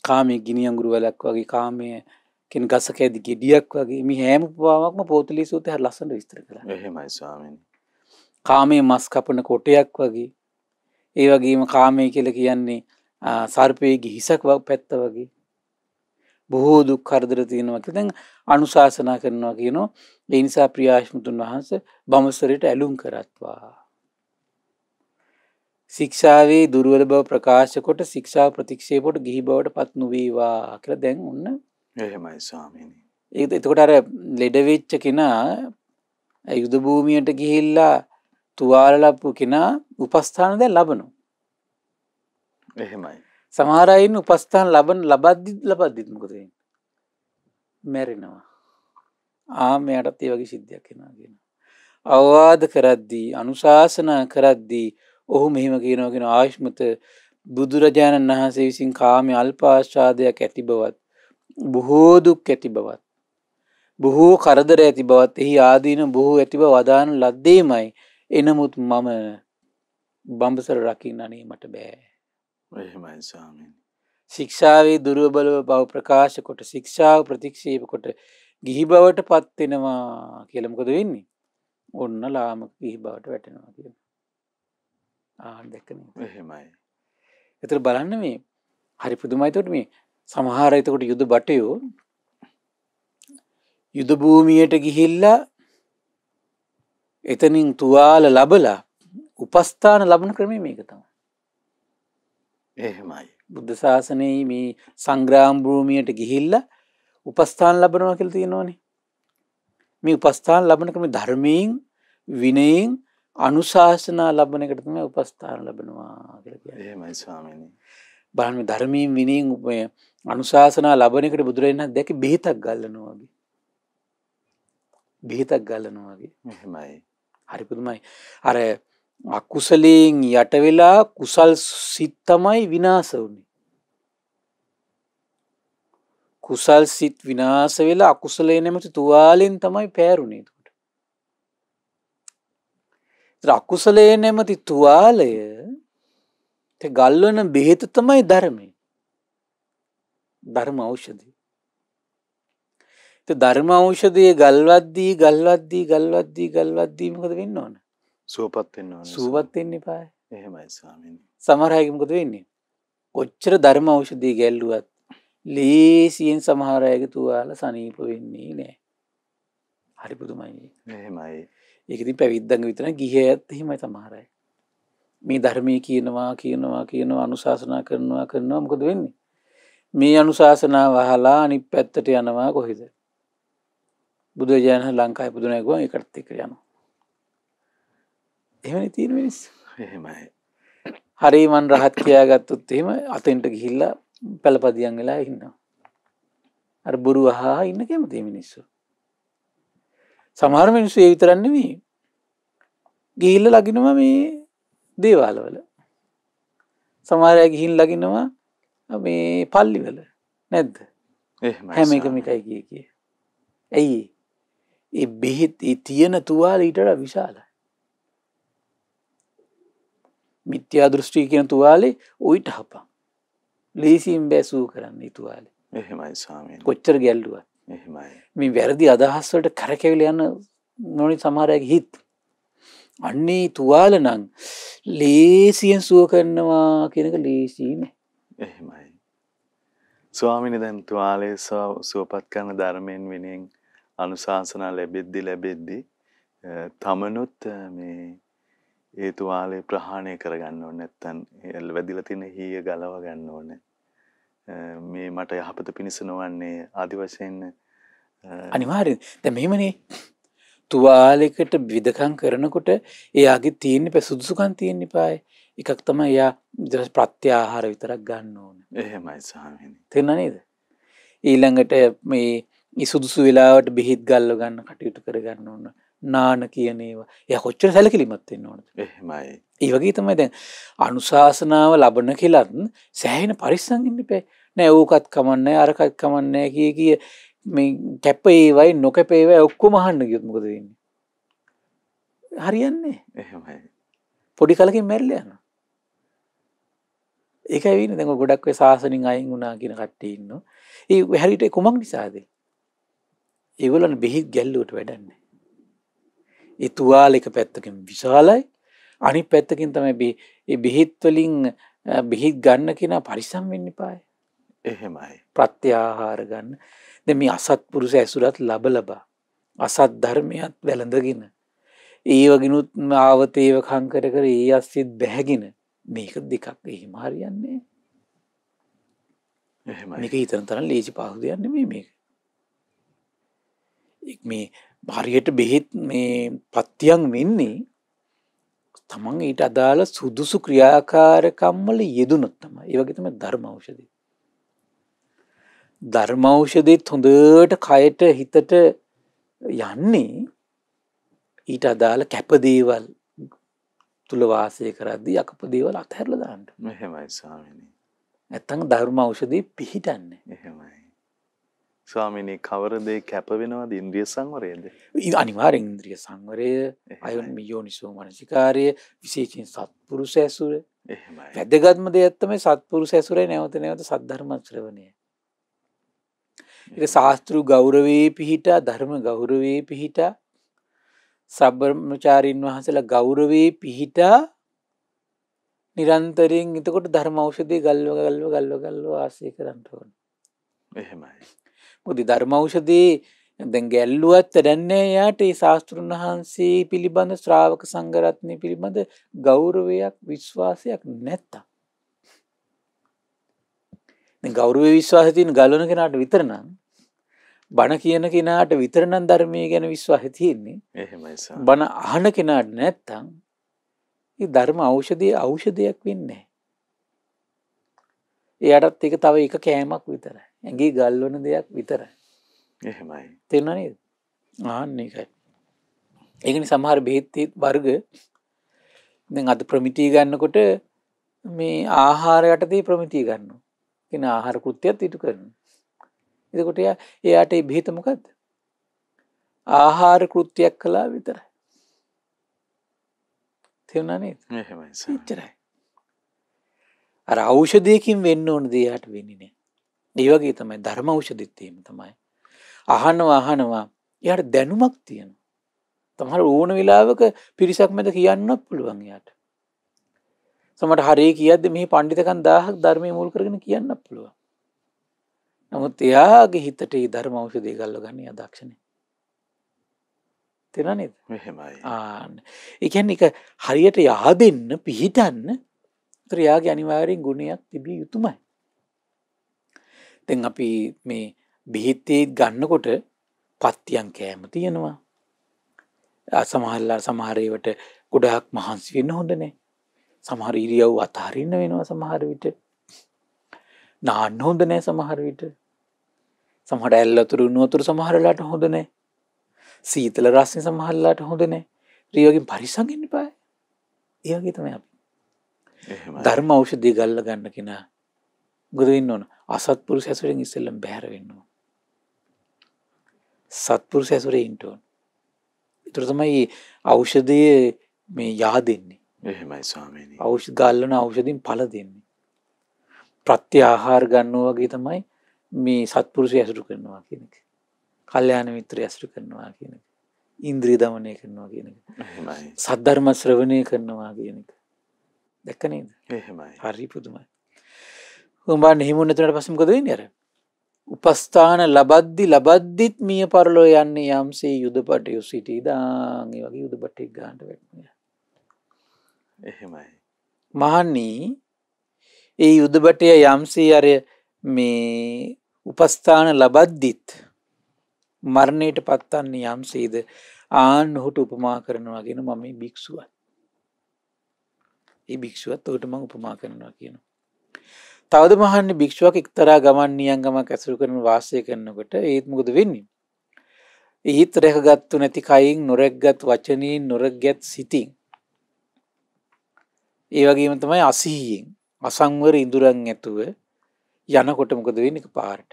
කාමයේ ගිනි අඟුරු වලක් වගේ කාමයේ කියන ගසක ඇදි ගෙඩියක් වගේ මේ හැම උපමාවක්ම පොතලී සූත්‍රය හරි ලස්සනට විස්තර කළා. එහෙමයි ස්වාමීනි. කාමයේ මස් කපන කොටයක් වගේ. ඒ වගේම කාමයේ කියලා කියන්නේ සර්පයේ හිසක් පැත්ත වගේ. බොහෝ දුක් කරදර තියෙනවා කියලා දැන් අනුශාසනා කරනවා කියනවා. ඒ නිසා ප්‍රියාශ්මතුන් වහන්සේ බඹසරයට ඇලුම් කරත්වා. ශික්ෂාවේ දුර්වල බව ප්‍රකාශ කොට ශික්ෂාව ප්‍රතික්ෂේප කොට ගිහි බවට පත් නොවේවා කියලා දැන් ඔන්න එහෙමයි ස්වාමීනි. ඒක එතකොට අර ලෙඩ වෙච්ච කෙනා යුද භූමියට ගිහිල්ලා තුවාල ලැබපු කෙනා උපස්ථාන දැන් ලබනවා. එහෙමයි. සමහර අය ඉන්න උපස්ථාන ලබද්දිත් මොකද වෙන්නේ? මැරෙනවා. මෙයාටත් ඒ වගේ සිද්ධියක් එනවා කියනවා. අවවාද කරද්දී අනුශාසනා කරද්දී ඔහු මෙහෙම කියනවා කියන ආයුෂ්මත බුදුරජාණන් වහන්සේ විසින් කාමයේ අල්පාස්වාදයක් ඇති බවත් බොහෝ දුක් ඇති බවත් බොහෝ කරදර ඇති බවත් එහි ආදීන බොහෝ ඇති බව වදාන ලද්දේමයි. එනමුත් මම බඹසර රකින්න අනේ මට බෑ. එහෙමයි ස්වාමීනි. ශික්ෂාවේ දුර්වල බව ප්‍රකාශ කොට ශික්ෂාව ප්‍රතික්ෂේප කොට ගිහි බවට පත් වෙනවා කියලා මොකද වෙන්නේ? ඔන්න ලාමක ගිහි බවට වැටෙනවා කියනවා. දැක්කනේ. එහෙමයි. ඒතර බලන්න මේ හරි පුදුමයි. ඒකට මේ සමහර එතකොට යුද බටයෝ යුද භූමියට ගිහිල්ලා එතනින් තුවාල ලබලා උපස්ථාන ලබන ක්‍රමය මේක තමයි. එහෙමයි. බුද්ධ ශාසනයේ මේ සංග්‍රාම භූමියට ගිහිල්ලා උපස්ථාන ලබනවා කියලා තියෙනවනේ. මේ උපස්ථාන ලබන ක්‍රමය ධර්මයෙන් විනයෙන් අනුශාසනා ලබන එකට තමයි උපස්ථාන ලබනවා කියලා කියන්නේ. එහෙමයි ස්වාමීනි. බලන්න ධර්මයෙන් විනයෙන් අනුශාසනා ලබන එකට බුදුරජාණන් දැක්කේ බෙහෙතක් ගල්නවා වගේ. බෙහෙතක් ගල්නවා වගේ. එහෙමයි. හරි පුදුමයි. අර අකුසලයෙන් යට වෙලා කුසල් සිත් තමයි විනාශ වුනේ. කුසල් සිත් විනාශ වෙලා අකුසලයේ නැමැති තුවාලෙන් තමයි පෑරුනේ. අකුසලයේ නැමැති තුවාලය ගල්වන බෙහෙත තමයි ධර්මය. ධර්ම ඖෂධය. ධර්ම ඖෂධය ගල්වද්දී මොකද වෙන්න ඕන? සුවපත් වෙන්න ඕන. සුවපත් වෙන්න එපා. එහෙමයි ස්වාමීනි. සමහර අය මොකද වෙන්නේ? කොච්චර ධර්ම ඖෂධය ගැල්ලුවත් ලේසියෙන් සමහර අයගේ තුවාල සනීප වෙන්නේ නැහැ. හරි පුදුමයි. එහෙමයි. ඒක ඉතින් පැවිද්දන්ගේ විතර ගිහියත් එහෙමයි සමහර අය. මේ ධර්මයේ කියනවා අනුශාසනා කරනවා මොකද වෙන්නේ? මේ අනුශාසනාව අහලා අනිත් පැත්තට යනවා කොහෙද? බුදුරජාණන් ලංකාවේ පුදුනයි ගුවන් ඒකට එක්ක යනවා. එහෙමනේ තියෙන මිනිස්සු. එහෙමයි. හරි මන් රහත් කියාගත්තොත් එහෙම අතෙන්ට ගිහිල්ලා පළපදියම් වෙලා ඉන්නවා. අර බොරු අහා ඉන්න කැමති මිනිස්සු. සමහර මිනිස්සු ඒ විතරක් නෙමෙයි. ගිහිල්ලා ලගිනවා මේ දේවාලවල. සමහර අය ගිහින් ලගිනවා මේ පල්ලිවල. නැද්ද? එහෙමයි. හැම එකම එකයි කිය. ඇයි? ඒ බෙහෙත් ඒ තියෙන තුවාල ඊට වඩා විශාලයි. මිත්‍යා දෘෂ්ටි කියන තුවාලේ උයිට හපන්. ලේසියෙන් බැසූ කරන්නේ තුවාලේ. එහෙමයි ස්වාමීනි. කොච්චර ගැල්ලුවත්. එහෙමයි. මේ වැරදි අදහස් වලට කරකැවිලා යන නොනි සමහර අයගේ හිත. අන්නේ තුවාල නම් ලේසියෙන් සුව කරනවා කියන එක ලේසි නෑ. එහෙමයි. ස්වාමීනි දැන් තුවාලේ සුවපත් කරන ධර්මයෙන් විනයෙන් අනුශාසනා ලැබෙද්දි තමනුත් මේ ඒ තුවාලේ ප්‍රහාණය කරගන්න ඕනේ. නැත්තම් වැදිලා තියෙන හීය ගලව ගන්න ඕනේ. මේ මට යහපත පිණිස නොවන්නේ ආදි වශයෙන් අනිවාර්යෙන්. දැන් මෙහෙමනේ තුවාලයකට විදකම් කරනකොට එයාගේ තියෙන සුදුසුකම් තියෙන්න eBay. එකක් තමයි එයා ප්‍රත්‍යාහාර විතරක් ගන්න ඕනේ. එහෙමයි ස්වාමීනි. තේරුණා නේද? ඊළඟට මේ සුදුසු වෙලාවට බෙහෙත් ගල්ව ගන්න කටයුතු කර ගන්න ඕන. නාන කියන ඒවා. එයා කොච්චර සැලකිලිමත් වෙන්න ඕනද? එහෙමයි. ඒ වගේ තමයි දැන් අනුශාසනාව ලබන කෙලත් සෑහෙන පරිස්සම් ඉන්න ඉපේ. නෑ ඕකත් කමන්නේ අරකත් කමන්නේ කිය මේ කැප ඒවයි නොකැප ඒවයි ඔක්කොම අහන්න ගියොත් මොකද වෙන්නේ? හරියන්නේ. එහෙමයි. පොඩි කලකින් මැරිලා යනවා. ඒකයි වෙන්නේ. දැන් ගොඩක් වෙයි සාසනින් අයින් වුණා කියන කට්ටිය ඉන්නවා. ඒ හැරියට කුමක් නිසාද? ඒගොල්ලන් බෙහෙත් ගැල්ලුවට වැඩක් නැහැ. ඒ තුවාල එක පැත්තකින් විශාලයි. අනිත් පැත්තකින් තමයි මේ බෙහෙත් වලින් බෙහෙත් ගන්න කෙනා පරිස්සම් වෙන්න එපායි. එහෙමයි. ප්‍රත්‍යාහාර ගන්න. දැන් මේ අසත්පුරුෂ ඇසුරත් ලබා අසත් ධර්මයක් වැළඳගෙන ඒ වගිනුත් ආවතේව කංකර කර ඒ අස්සිත් බැහැගෙන මේක දෙකක් එහෙම හරියන්නේ. එහෙමයි. මේක හිතන තරම් ලේසි පහසු දෙයක් නෙමෙයි මේක. මේ හරියට බෙහෙත් මේ පත්‍යයන් වෙන්නේ තමන් ඊට අදාළ සුදුසු ක්‍රියාකාරකම් වල යෙදුනොත් තමයි. ඒ වගේ තමයි ධර්ම ඖෂධය. ධර්ම ඖෂධෙත් හොඳට කයට හිතට යන්නේ ඊට අදාළ කැප දේවල් තුල වාසය කරද්දී අකප දේවල් අතහැරලා දාන්න. එහෙමයි ස්වාමීනි. නැත්තම් ධර්ම ඖෂධය පිහිටන්නේ. එහෙමයි. ස්වාමීනි කවර දේ කැප වෙනවද ඉන්ද්‍රිය සංවරයේද? අනිවාර්යෙන් ඉන්ද්‍රිය සංවරය, අයෝන් යෝනිසෝ මනසිකාරය, විශේෂයෙන් සත්පුරුෂ ඇසුර. එහෙමයි. වැදගත්ම දෙයක් තමයි සත්පුරුෂ ඇසුරේ නැවත නැවත සද්ධර්ම ශ්‍රවණය. ඒක ශාස්ත්‍රු ගෞරවයේ පිහිටා, ධර්ම ගෞරවයේ පිහිටා, සබ්‍රහ්මචාරින් වහන්සේලා ගෞරවයේ පිහිටා නිරන්තරයෙන් එතකොට ධර්ම ඖෂධය ගල්ව වාසය කරන්න ඕන. එහෙමයි. මොකද ධර්ම ඖෂධයේ දැන් ගැල්ලුවත් වැඩන්නේ යාට ඒ ශාස්ත්‍රුන් වහන්සේ පිළිබඳ ශ්‍රාවක සංඝ රත්නය පිළිබඳ ගෞරවයක් විශ්වාසයක් නැත්තම්. දැන් ගෞරවය විශ්වාසය තියෙන ගලවන කෙනාට විතරනම් බණ කියන කෙනාට විතරනම් ධර්මයේ ගැන විශ්වාසය තියෙන්නේ. එහෙමයි සර්. බණ අහන කෙනාට නැත්තම් ඒ ධර්ම ඖෂධයක් වෙන්නේ නැහැ. එයාටත් ඒක තව එක කෑමක් විතරයි. ඇඟේ ගල්වන දෙයක් විතරයි. එහෙමයි. තේරුණා නේද? ආන්න ඒකයි. ඒකනේ සමහර බෙහෙත් වර්ග දැන් අද ප්‍රමිතිය ගන්නකොට මේ ආහාර යටතේ ප්‍රමිතිය ගන්නවා. කියන ආහාර කෘත්‍යයත් ඉටු කරනවා. එතකොට එයාට මේ බෙහෙත මොකද්ද? ආහාර කෘත්‍යයක් කළා විතරයි. තේරුණා නේද? එහෙමයි සර්. එච්චරයි. අර ඖෂධයකින් වෙන්න ඕන දේ යට වෙන්නේ නැහැ. ඒ වගේ තමයි ධර්ම ඖෂධෙත් එහෙම තමයි. අහනවා එයාට දැනුමක් තියෙනවා. තමහර ඕන වෙලාවක පිරිසක් මැද කියන්නත් පුළුවන් එයාට. සමහරට හරිය කියද්දි මෙහි පඬිතකම් 1000ක් ධර්මයේ මුල් කරගෙන කියන්නත් පුළුවන්. නමුත් එයාගේ හිතට මේ ධර්ම ඖෂධය ගල්ව ගන්න එයා දක්ෂ නැහැ. තේරුණා නේද? එහෙමයි. ඒ කියන්නේ ඒක හරියට yaadෙන්න පිහිටන්න ඒතර යාගේ අනිවාර්යෙන් ගුණයක් තිබිය යුතුමයි. දැන් අපි මේ බෙහෙත් ගන්නකොට පත්‍යං කෑම තියෙනවා. සමහර ඒවට ගොඩාක් මහන්සි වෙන්න හොඳ නැහැ. සමහර ඉරියව් අතහරින්න වෙනවා සමහර විට. නාන්න හොඳ නැහැ සමහර විට. සමහර ඇල් වතුර උණු වතුර සමහර වෙලාවට හොඳ නැහැ. සීතල රස්නේ සමහර වෙලාවට හොඳ නැහැ. ඒ වගේ පරිස්සම් වෙන්න eBay. ඒ වගේ තමයි අපි. එහෙමයි. ධර්ම ඖෂධය ගල්ල ගන්න කෙනා මොකද වෙන්න ඕන? අසත්පුරුෂ ඇසුරෙන් ඉස්සෙල්ලම බැහැර වෙන්න ඕන. සත්පුරුෂ ඇසුරේ ඉන්න ඕන. ඒතර තමයි ඖෂධයේ මේ yaadෙන්නේ. එහෙමයි ස්වාමීනි. ඖෂධ ගල්වන ඖෂධින් ඵල දෙන්නේ. ප්‍රත්‍යාහාර ගන්නවා වගේ තමයි මේ සත්පුරුෂය ඇසුරු කරනවා කියන එක. කල්යාණ මිත්‍රය ඇසුරු කරනවා කියන එක. ඉන්ද්‍රිය দমনය කරනවා කියන එක. එහෙමයි. සද්ධර්ම ශ්‍රවණය කරනවා කියන එක. දැක්ක නේද? එහෙමයි. හරි පුදුමයි. උඹන් හිමුන් නැතුනට පස්සේ මොකද වෙන්නේ අර? උපස්ථාන ලබද්දිත් මිය පරලෝ යන්නේ යම්සේ යුදපටයු සිටීදාන් ඒ වගේ යුදපටෙක් ගන්නට වෙන්නේ. එහෙමයි. මහණී ඒ යුදපටය යම්සේ අර මේ උපස්ථාන ලබද්දිත් මරණයට පත්වන්නේ යම්සේද ආන් ඔහුට උපමා කරනවා කියන මම මේ භික්ෂුවත්. ඒ භික්ෂුවත් ඔහුට මම උපමා කරනවා කියනවා. තවද මහන්නේ භික්ෂුවක් එක්තරා ගමන් නියංගමක් ඇසුරු කරන වාසය කරනකොට ඒත් මොකද වෙන්නේ? ඊත් රැකගත්තු නැති කයින් නොරැක්ගත් වචනයෙන් නොරැක්ගත් සිතින් ඒ වගේම තමයි අසීයෙන් අසංවර ඉඳුරන් ඇතුව යනකොට මොකද වෙන්නේ? එකපාරට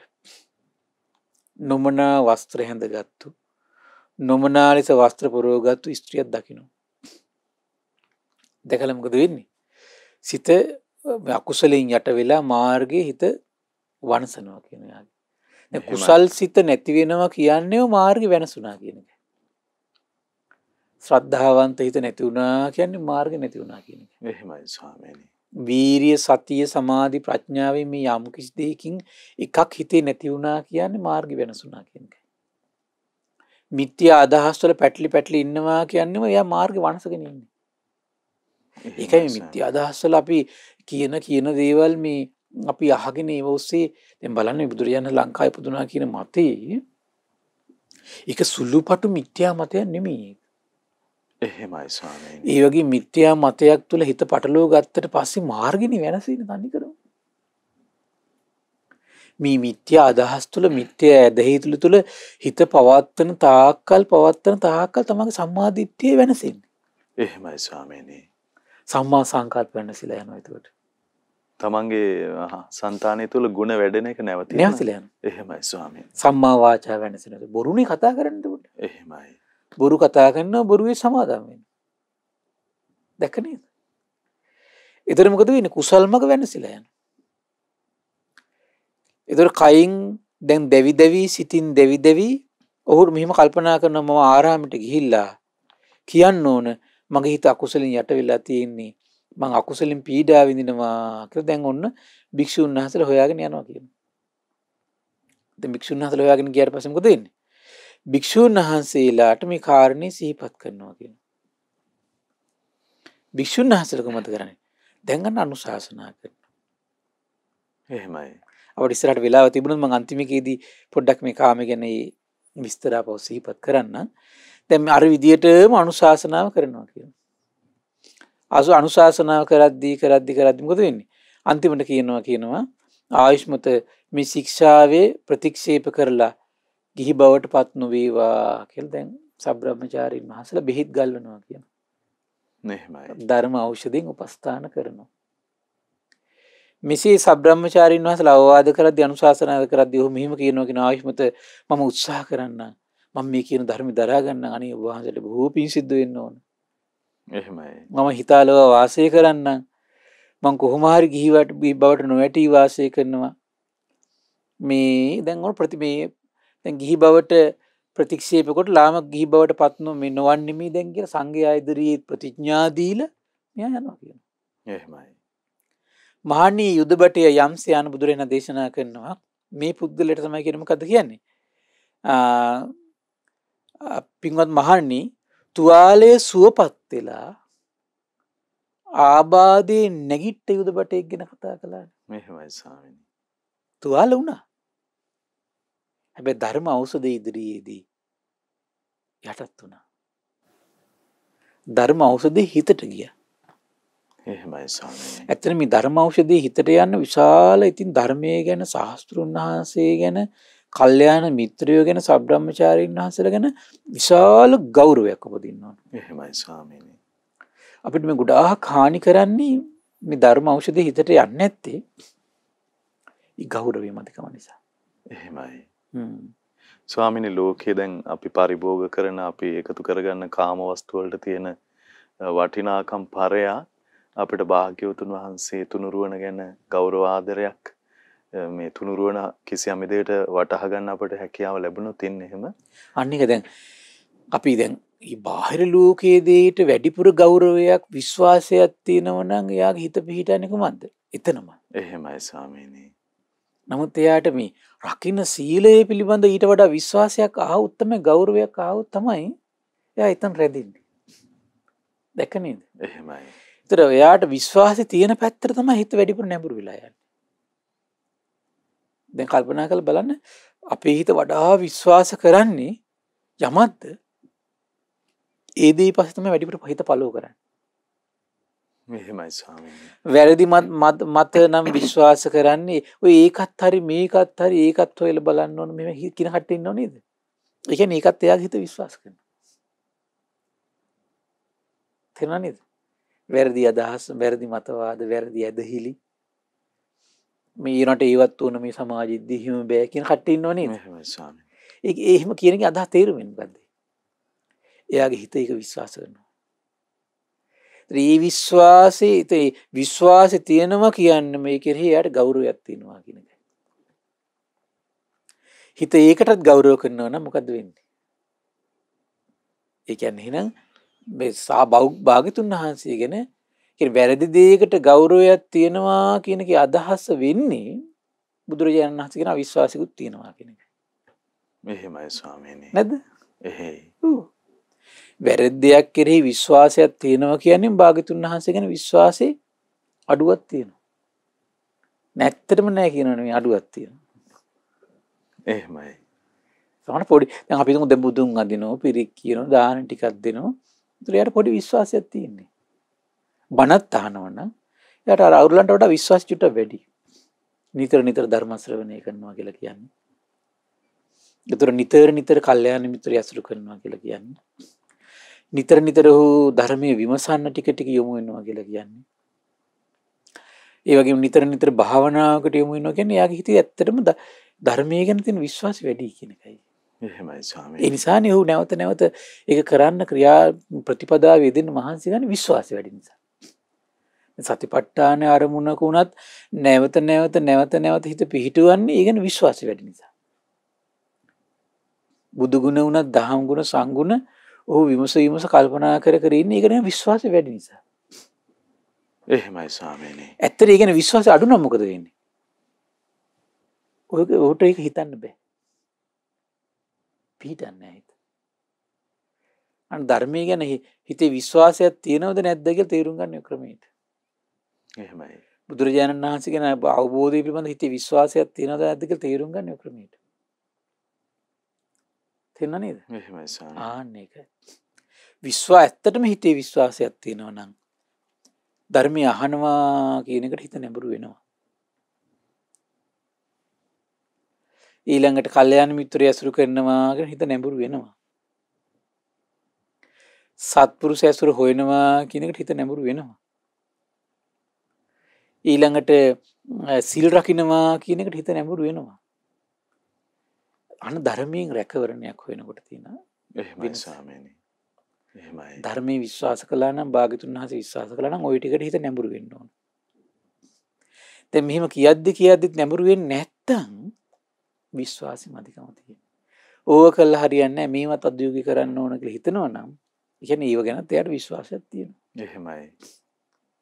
නොමනා වස්ත්‍ර හැඳගත්තු නොමනා ලෙස වස්ත්‍ර පුරවගත්තු ස්ත්‍රියක් දකින්න. දැකලා මොකද වෙන්නේ? සිත අකුසලයෙන් යට වෙලා මාර්ගයේ හිත වනසනවා කියන එක. දැන් කුසල් සිත නැති වෙනවා කියන්නේ මාර්ගය වෙනසුණා කියන එක. ශ්‍රද්ධාවන්ත හිත නැති වුණා කියන්නේ මාර්ගය නැති වුණා කියන එක. එහෙමයි ස්වාමීනි. වීරිය, සතිය, සමාධි, ප්‍රඥාවෙන් මේ යම් කිසි දෙයකින් එකක් හිතේ නැති වුණා කියන්නේ මාර්ගය වෙනසුණා කියන එක. මිත්‍යා අදහස් වල පැටලි ඉන්නවා කියන්නේම එයා මාර්ගය වනසගෙන ඉන්නේ. ඒකයි මේ මිත්‍යා අදහස් වල අපි කියන දේවල් මේ අපි අහගෙන ඒව ඔස්සේ දැන් බලන්න බුදුරජාණන් ලංකාවේ ඉපදුනා කියන මතේ ඒක සුළුපටු මිත්‍යා මතයක් නෙමෙයි. එහෙමයි ස්වාමීනි. ඒ වගේ මිත්‍යා මතයක් තුළ හිත පටලව ගත්තට පස්සේ මාර්ගිනේ වෙනස වෙන තනි කරමු. මේ මිත්‍යා අදහස් තුළ මිත්‍යා ඇදහිතුළු තුළ හිත පවත්තන තාක්කල් තමගේ සම්මාදිට්ඨිය වෙනසෙන්නේ. එහෙමයි ස්වාමීනි. සම්මා සංකල්ප වෙනසලා යනවා එතකොට. තමන්ගේ సంతානය තුළ ಗುಣ වැඩෙන එක නැවතිලා යනවා. එහෙමයි ස්වාමීනි. සම්මා වාචා වෙනසෙනවා. බොරුනේ කතා කරන්නේ එතකොට. එහෙමයි. බොරු කතා කරනවා බොරුවේ සමාදම් වෙනවා. දැක්ක නේද? ඒතර මොකද වෙන්නේ? කුසල්මක වෙනසලා යනවා. ඒතර කයින් දැන් දෙවි සිතින් දෙවි ඔහු මෙහෙම කල්පනා කරනවා මම ආරාමයට ගිහිල්ලා කියන්න ඕන මගේ හිත අකුසලින් යට වෙලා තියෙන්නේ මං අකුසලින් පීඩා විඳිනවා කියලා දැන් ඔන්න භික්ෂුන් වහන්සේලා හොයාගෙන යනවා කියනවා. දැන් භික්ෂුන් වහන්සේලා හොයාගෙන ගියාට පස්සේ මොකද වෙන්නේ? භික්ෂුන් වහන්සේලාට මේ කාරණේ සිහිපත් කරනවා කියනවා. භික්ෂුන් වහන්සේලා කොහොමද කරන්නේ? දැන් ගන්න අනුශාසනා කරනවා. එහෙමයි. අපිට ඉස්සරහට වෙලාව තිබුණොත් මම අන්තිමකේදී පොඩ්ඩක් මේ කාම ගැන විස්තර අපව සිහිපත් කරන්න. දැන් අර විදියටම අනුශාසනාව කරනවා කියනවා. අනුශාසනාව කරද්දී මොකද වෙන්නේ? අන්තිමට කියනවා ආයුෂ්මත මේ ශික්ෂාවේ ප්‍රතික්ෂේප කරලා ගිහි බවට පත් නොවේවා කියලා දැන් සබ්‍රහ්මචාරීන් වහන්සේලා බෙහෙත් ගල්වනවා කියනවා. එහෙමයි. ධර්ම ඖෂධයෙන් උපස්ථාන කරනවා. මෙසේ සබ්‍රහ්මචාරීන් වහන්සේලා අවවාද කරද්දී අනුශාසනාව කරද්දී ඔහු මෙහිම කියනවා කියන ආයුෂ්මත මම උත්සාහ කරන්න මම මේ කියන ධර්ම දරා ගන්න අනේ ඔබ වහන්සේට බොහෝ පිං සිද්ධ වෙන්න ඕන. එහෙමයි. මම හිතාලව වාසය කරන්න මං කොහොම හරි ගිහි බවට නොවැටී වාසය කරනවා. මේ දැන් ඔය දැන් ගිහි බවට ප්‍රතික්ෂේප කොට ලාමක ගිහි බවට පත් නොවන්නේ මේ දැන් කියලා සංඝයා ඉදිරියේ ප්‍රතිඥා දීලා මෙයා යනවා කියනවා. එහෙමයි. මහණී යුදබටය යම්සේ යන බුදුරජාණන් දේශනා කරනවා මේ පුද්ගලයාට තමයි කියන්නේ මොකද්ද කියන්නේ? පින්වත් මහණී තුවාලයේ සුවපත් වෙලා ආබාධේ නැගිට යුදබටෙක් ගැන කතා කළා. එහෙමයි ස්වාමීනි. තුවාල වුණා. හැබැයි ධර්ම ඖෂධ ඉදිරියේදී යටත් වුණා. ධර්ම ඖෂධේ හිතට ගියා. එහෙමයි ස්වාමීනි. ඇත්තට මේ ධර්ම ඖෂධයේ හිතට යන විශාල ඉතින් ධර්මයේ ගැන ශාස්ත්‍රුන් වහන්සේ ගැන කල්යාණ මිත්‍රයෝ ගැන සබ්‍රහ්මචාරීන් වහන්සේලා ගැන විශාල ගෞරවයක් උපදින්න ඕන. එහෙමයි ස්වාමීනි. අපිට මේ ගොඩාක් හානි කරන්නේ මේ ධර්ම ඖෂධයේ හිතට යන්නේ නැත්තේ ඒ ගෞරවය මතකම නිසා. එහෙමයි. ස්වාමීනි ලෝකයේ දැන් අපි පරිභෝග කරන අපි එකතු කරගන්න කාම වස්තු වලට තියෙන වටිනාකම් පරයා අපිට භාග්‍යවතුන් වහන්සේ තුනුරුවන ගැන ගෞරව ආදරයක් මේ තුනුරුවන කිසියම් දෙයකට වටහා ගන්න අපිට හැකියාව ලැබුණොත් ඉන්නේ එහෙම. අන්න ඒක දැන් අපි දැන් මේ බාහිර ලෝකයේ දෙයට වැඩිපුර ගෞරවයක් විශ්වාසයක් තියෙනවා නම් එයාගේ හිත පිහිටන්නේ කොහොමද? එතනම. එහෙමයි ස්වාමීනි. නමුත් එයාට මේ රකින්න සීලය පිළිබඳ ඊට වඩා විශ්වාසයක් ආවොත් තමයි ගෞරවයක් ආවොත් තමයි එයා එතන රැඳෙන්නේ. දැක්ක නේද? එහෙමයි. ඒතර එයාට විශ්වාසය තියෙන පැත්තට තමයි හිත වැඩිපුර නැඹුරු වෙලා යන්නේ. දැන් කල්පනා කරලා බලන්න අපේ හිත වඩා විශ්වාස කරන්නේ යමක්ද? ඒ දේ පස්සේ තමයි වැඩිපුර හිත පළව කරන්නේ. එහෙමයි ස්වාමීනි. වැරදි මත නම් විශ්වාස කරන්නේ ඔය ඒකත් හරි මේකත් හරි ඒකත් හොයලා බලන්න ඕන මෙහෙම කින කට්ටිය ඉන්නව නේද? ඒ කියන්නේ ඒකත් එයාගේ හිත විශ්වාස කරනවා. තේරුණා නේද? වැරදි අදහස්, වැරදි මතවාද, වැරදි ඇදහිලි මේ ඊනට ඒවත් උන මේ සමාජෙද්දී හිම බෑ කියන කට්ටිය ඉන්නව නේද? එහෙමයි ස්වාමීනි. ඒ එහෙම කියන එකේ අදහස් තේරුම් වෙන්නේ මොකද්ද? එයාගේ හිත ඒක විශ්වාස කරනවා. ඒ විශ්වාසය තියෙනවා කියන්නේ මේ කෙරෙහි යාට ගෞරවයක් තියෙනවා කියන එක. හිත ඒකටත් ගෞරව කරනවා නම් මොකද්ද වෙන්නේ? ඒ කියන්නේ එහෙනම් මේ භාග්‍යතුන් වහන්සේ ගැන වැරදි දෙයකට ගෞරවයක් තියෙනවා කියන එකේ අදහස වෙන්නේ බුදුරජාණන් වහන්සේ කියන අවිශ්වාසිකුත් තියෙනවා කියන එක. එහෙමයි ස්වාමීනි. නැද්ද? එහෙයි. වැරදි දෙයක් කෙරෙහි විශ්වාසයක් තියෙනවා කියන්නේ භාග්‍යතුන් වහන්සේ ගැන විශ්වාසයේ අඩුවක් තියෙනවා. නැත්තටම නෑ කියනවනේ මේ අඩුවක් තියෙනවා. එහෙමයි. සමහර පොඩි දැන් අපි තුමු දැන් බුදුන් අදිනවා පිරික් කියනවා දාන ටිකක් දෙනවා. ඒතර යාට පොඩි විශ්වාසයක් තියෙන්නේ. බණත් අහනවනම් යාට අර අවුරුලන්ට වඩා විශ්වාස චුට්ට වැඩි. නිතර ධර්ම ශ්‍රවණය කරනවා කියලා කියන්නේ. ඒතර නිතර කල්යාණ මිත්‍රය ඇසුරු කරනවා කියලා කියන්නේ. නිතර ධර්මයේ විමසන්න ටික යොමු වෙනවා කියලා කියන්නේ. ඒ වගේම නිතර භාවනාවකට යොමු වෙනවා කියන්නේ යාගේ හිතේ ඇත්තටම ධර්මයේ ගැන තියෙන විශ්වාසය වැඩි කියන එකයි. එහෙමයි ස්වාමීනි. ඒ නිසානේ ඔහු නැවත ඒක කරන්න ක්‍රියා ප්‍රතිපදාව යෙදෙන්න මහන්සි ගන්න විශ්වාසය වැඩි නිසා. සතිපට්ඨාන අරමුණක උනත් නැවත හිත පිහිටුවන්නේ ඒ ගැන විශ්වාසය වැඩි නිසා. බුදු ගුණ උනත් දහම් ගුණ සංගුණ ඔහු විමස කල්පනා කර ඉන්නේ ඒ ගැන විශ්වාසය වැඩි නිසා. එහෙමයි ස්වාමීනි. ඇත්තට ඒ ගැන විශ්වාසය අඩු නම් මොකද වෙන්නේ? ඔහුට ඒක හිතන්න බෑ. පිහිටන්නේ නැහැ හිත. අන්න ධර්මයේ ගැන හිතේ විශ්වාසයක් තියෙනවද නැද්ද කියලා තේරුම් ගන්න ක්‍රමයට. එහෙමයි. බුදුරජාණන් වහන්සේ ගැන අවබෝධය පිළිබඳ හිතේ විශ්වාසයක් තියෙනවද නැද්ද කියලා තේරුම් ගන්න ක්‍රමයට. තේරුණා නේද? එහෙමයි ස්වාමීනි. ආන්න ඒක. ඇත්තටම හිතේ විශ්වාසයක් තියෙනවා නම් ධර්මය අහනවා කියන එකට හිත නැඹුරු වෙනවා. ඊළඟට කල්යාණ මිත්‍රය ඇසුරු කරනවා කියන හිත නැඹුරු වෙනවා. සත්පුරුෂ ඇසුරු හොයනවා කියන එකට හිත නැඹුරු වෙනවා. ඊළඟට සිල් රකින්නවා කියන එකට හිත නැඹුරු වෙනවා. අන්න ධර්මයෙන් රැකවරණයක් හොයනකොට තියෙනවා. එහෙමයි ස්වාමීනි. එහෙමයි. ධර්මයේ විශ්වාස කළා නම් භාග්‍යතුන් වහන්සේ විශ්වාස කළා නම් ওই ටිකට හිත නැඹුරු වෙන්න ඕන. දැන් මෙහිම කියද්දිත් නැඹුරු වෙන්නේ නැත්තම් විශ්වාසෙ මදිකම තියෙනවා. ඕක කළා හරියන්නේ නැහැ මේවත් අධ්‍යයෝගී කරන්න ඕන කියලා හිතනවා නම් ඒ කියන්නේ ඊව ගැනත් එයාට විශ්වාසයක් තියෙනවා. එහෙමයි.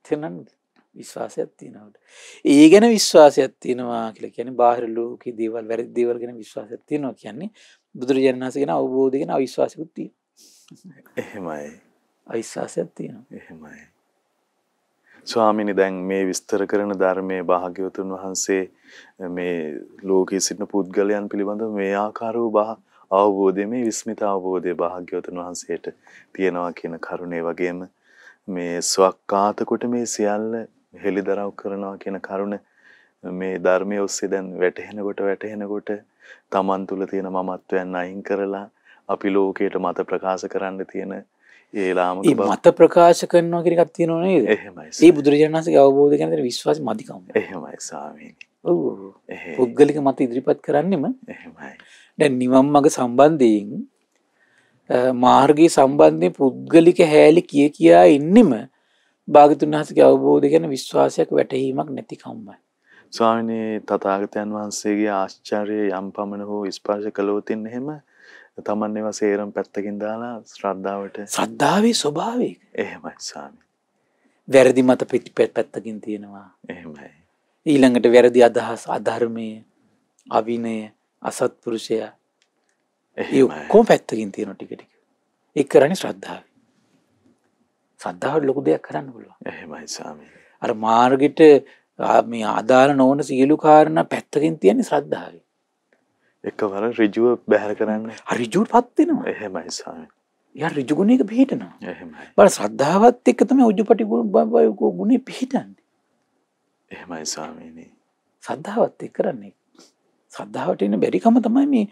තේරෙනවද? විශ්වාසයක් තියෙනවා. ඒ ගැන විශ්වාසයක් තියෙනවා කියලා කියන්නේ බාහිර ලෝකේ දේවල් වැරදි දේවල් ගැන විශ්වාසයක් තියෙනවා කියන්නේ බුදුරජාණන් වහන්සේ ගැන අවබෝධය ගැන අවිශ්වාසිකුත් තියෙනවා. එහෙමයි. අවිශ්වාසයක් තියෙනවා. එහෙමයි. ස්වාමීනි දැන් මේ විස්තර කරන ධර්මයේ භාග්‍යවතුන් වහන්සේ මේ ලෝකයේ සිටින පුද්ගලයන් පිළිබඳව මේ ආකාර වූ අවබෝධය මේ විස්මිත අවබෝධය භාග්‍යවතුන් වහන්සේට තියෙනවා කියන කරුණේ වගේම මේ ස්වක්කාත කොට මේ සියල්ල හෙළිදරව් කරනවා කියන කරුණ මේ ධර්මයේ ඔස්සේ දැන් වැටහෙනකොට තමන් තුළ තියෙන මමත්වයන් අයින් කරලා අපි ලෝකයට මත ප්‍රකාශ කරන්න තියෙන ඒ ලාමක බව මත ප්‍රකාශ කරනවා කියන එකක් තියෙනව නේද? එහෙමයි. ඒ බුදුරජාණන් වහන්සේගේ අවබෝධය ගැන තියෙන විශ්වාසය මදිකම. එහෙමයි ස්වාමීනි. ඔව්. පුද්ගලික මත ඉදිරිපත් කරන්නෙම එහෙමයි. දැන් නිවන් මඟ සම්බන්ධයෙන් මාර්ගයේ සම්බන්ධයෙන් පුද්ගලික හැලී කියා ඉන්නෙම භාග්‍යතුන් වහන්සේගේ අවබෝධය ගැන විශ්වාසයක් වැටහීමක් නැතිකමයි. ස්වාමීනි තථාගතයන් වහන්සේගේ ආශ්චර්යය යම් පමණ හෝ ස්පර්ශ කළොත් එහෙම තමන් ඒවා සේරම පැත්තකින් දාලා ශ්‍රද්ධාවේ ස්වභාවය. එහෙමයි ස්වාමී. වැරදි මත පැත්තකින් තියෙනවා. එහෙමයි. ඊළඟට වැරදි අදහස්, අධර්මයේ, අවිනය, අසත්පුරුෂය. ඒ කොම් පැත්තකින් තියෙන ටික. ඒක කරන්නේ ශ්‍රද්ධාව. ශ්‍රද්ධාවට ලොකු දෙයක් කරන්න පුළුවන්. එහෙමයි ස්වාමී. අර මාර්ගෙට මේ ආදාළ නොවන සියලු කාරණා පැත්තකින් තියෙන්නේ ශ්‍රද්ධාවයි. එකවර ඍජුව බැහැර කරන්න. ඍජුවටපත් වෙනවා. එහෙමයි ස්වාමී. යා ඍජු ගුණයක පිහිටනවා. එහෙමයි. බල ශ්‍රද්ධාවත් එක්ක තමයි උජුපටි ගුණේ පිහිටන්නේ. එහෙමයි ස්වාමීනි. ශ්‍රද්ධාවත් එක්ක කරන්නේ. ශ්‍රද්ධාවට ඉන්න බැරිකම තමයි මේ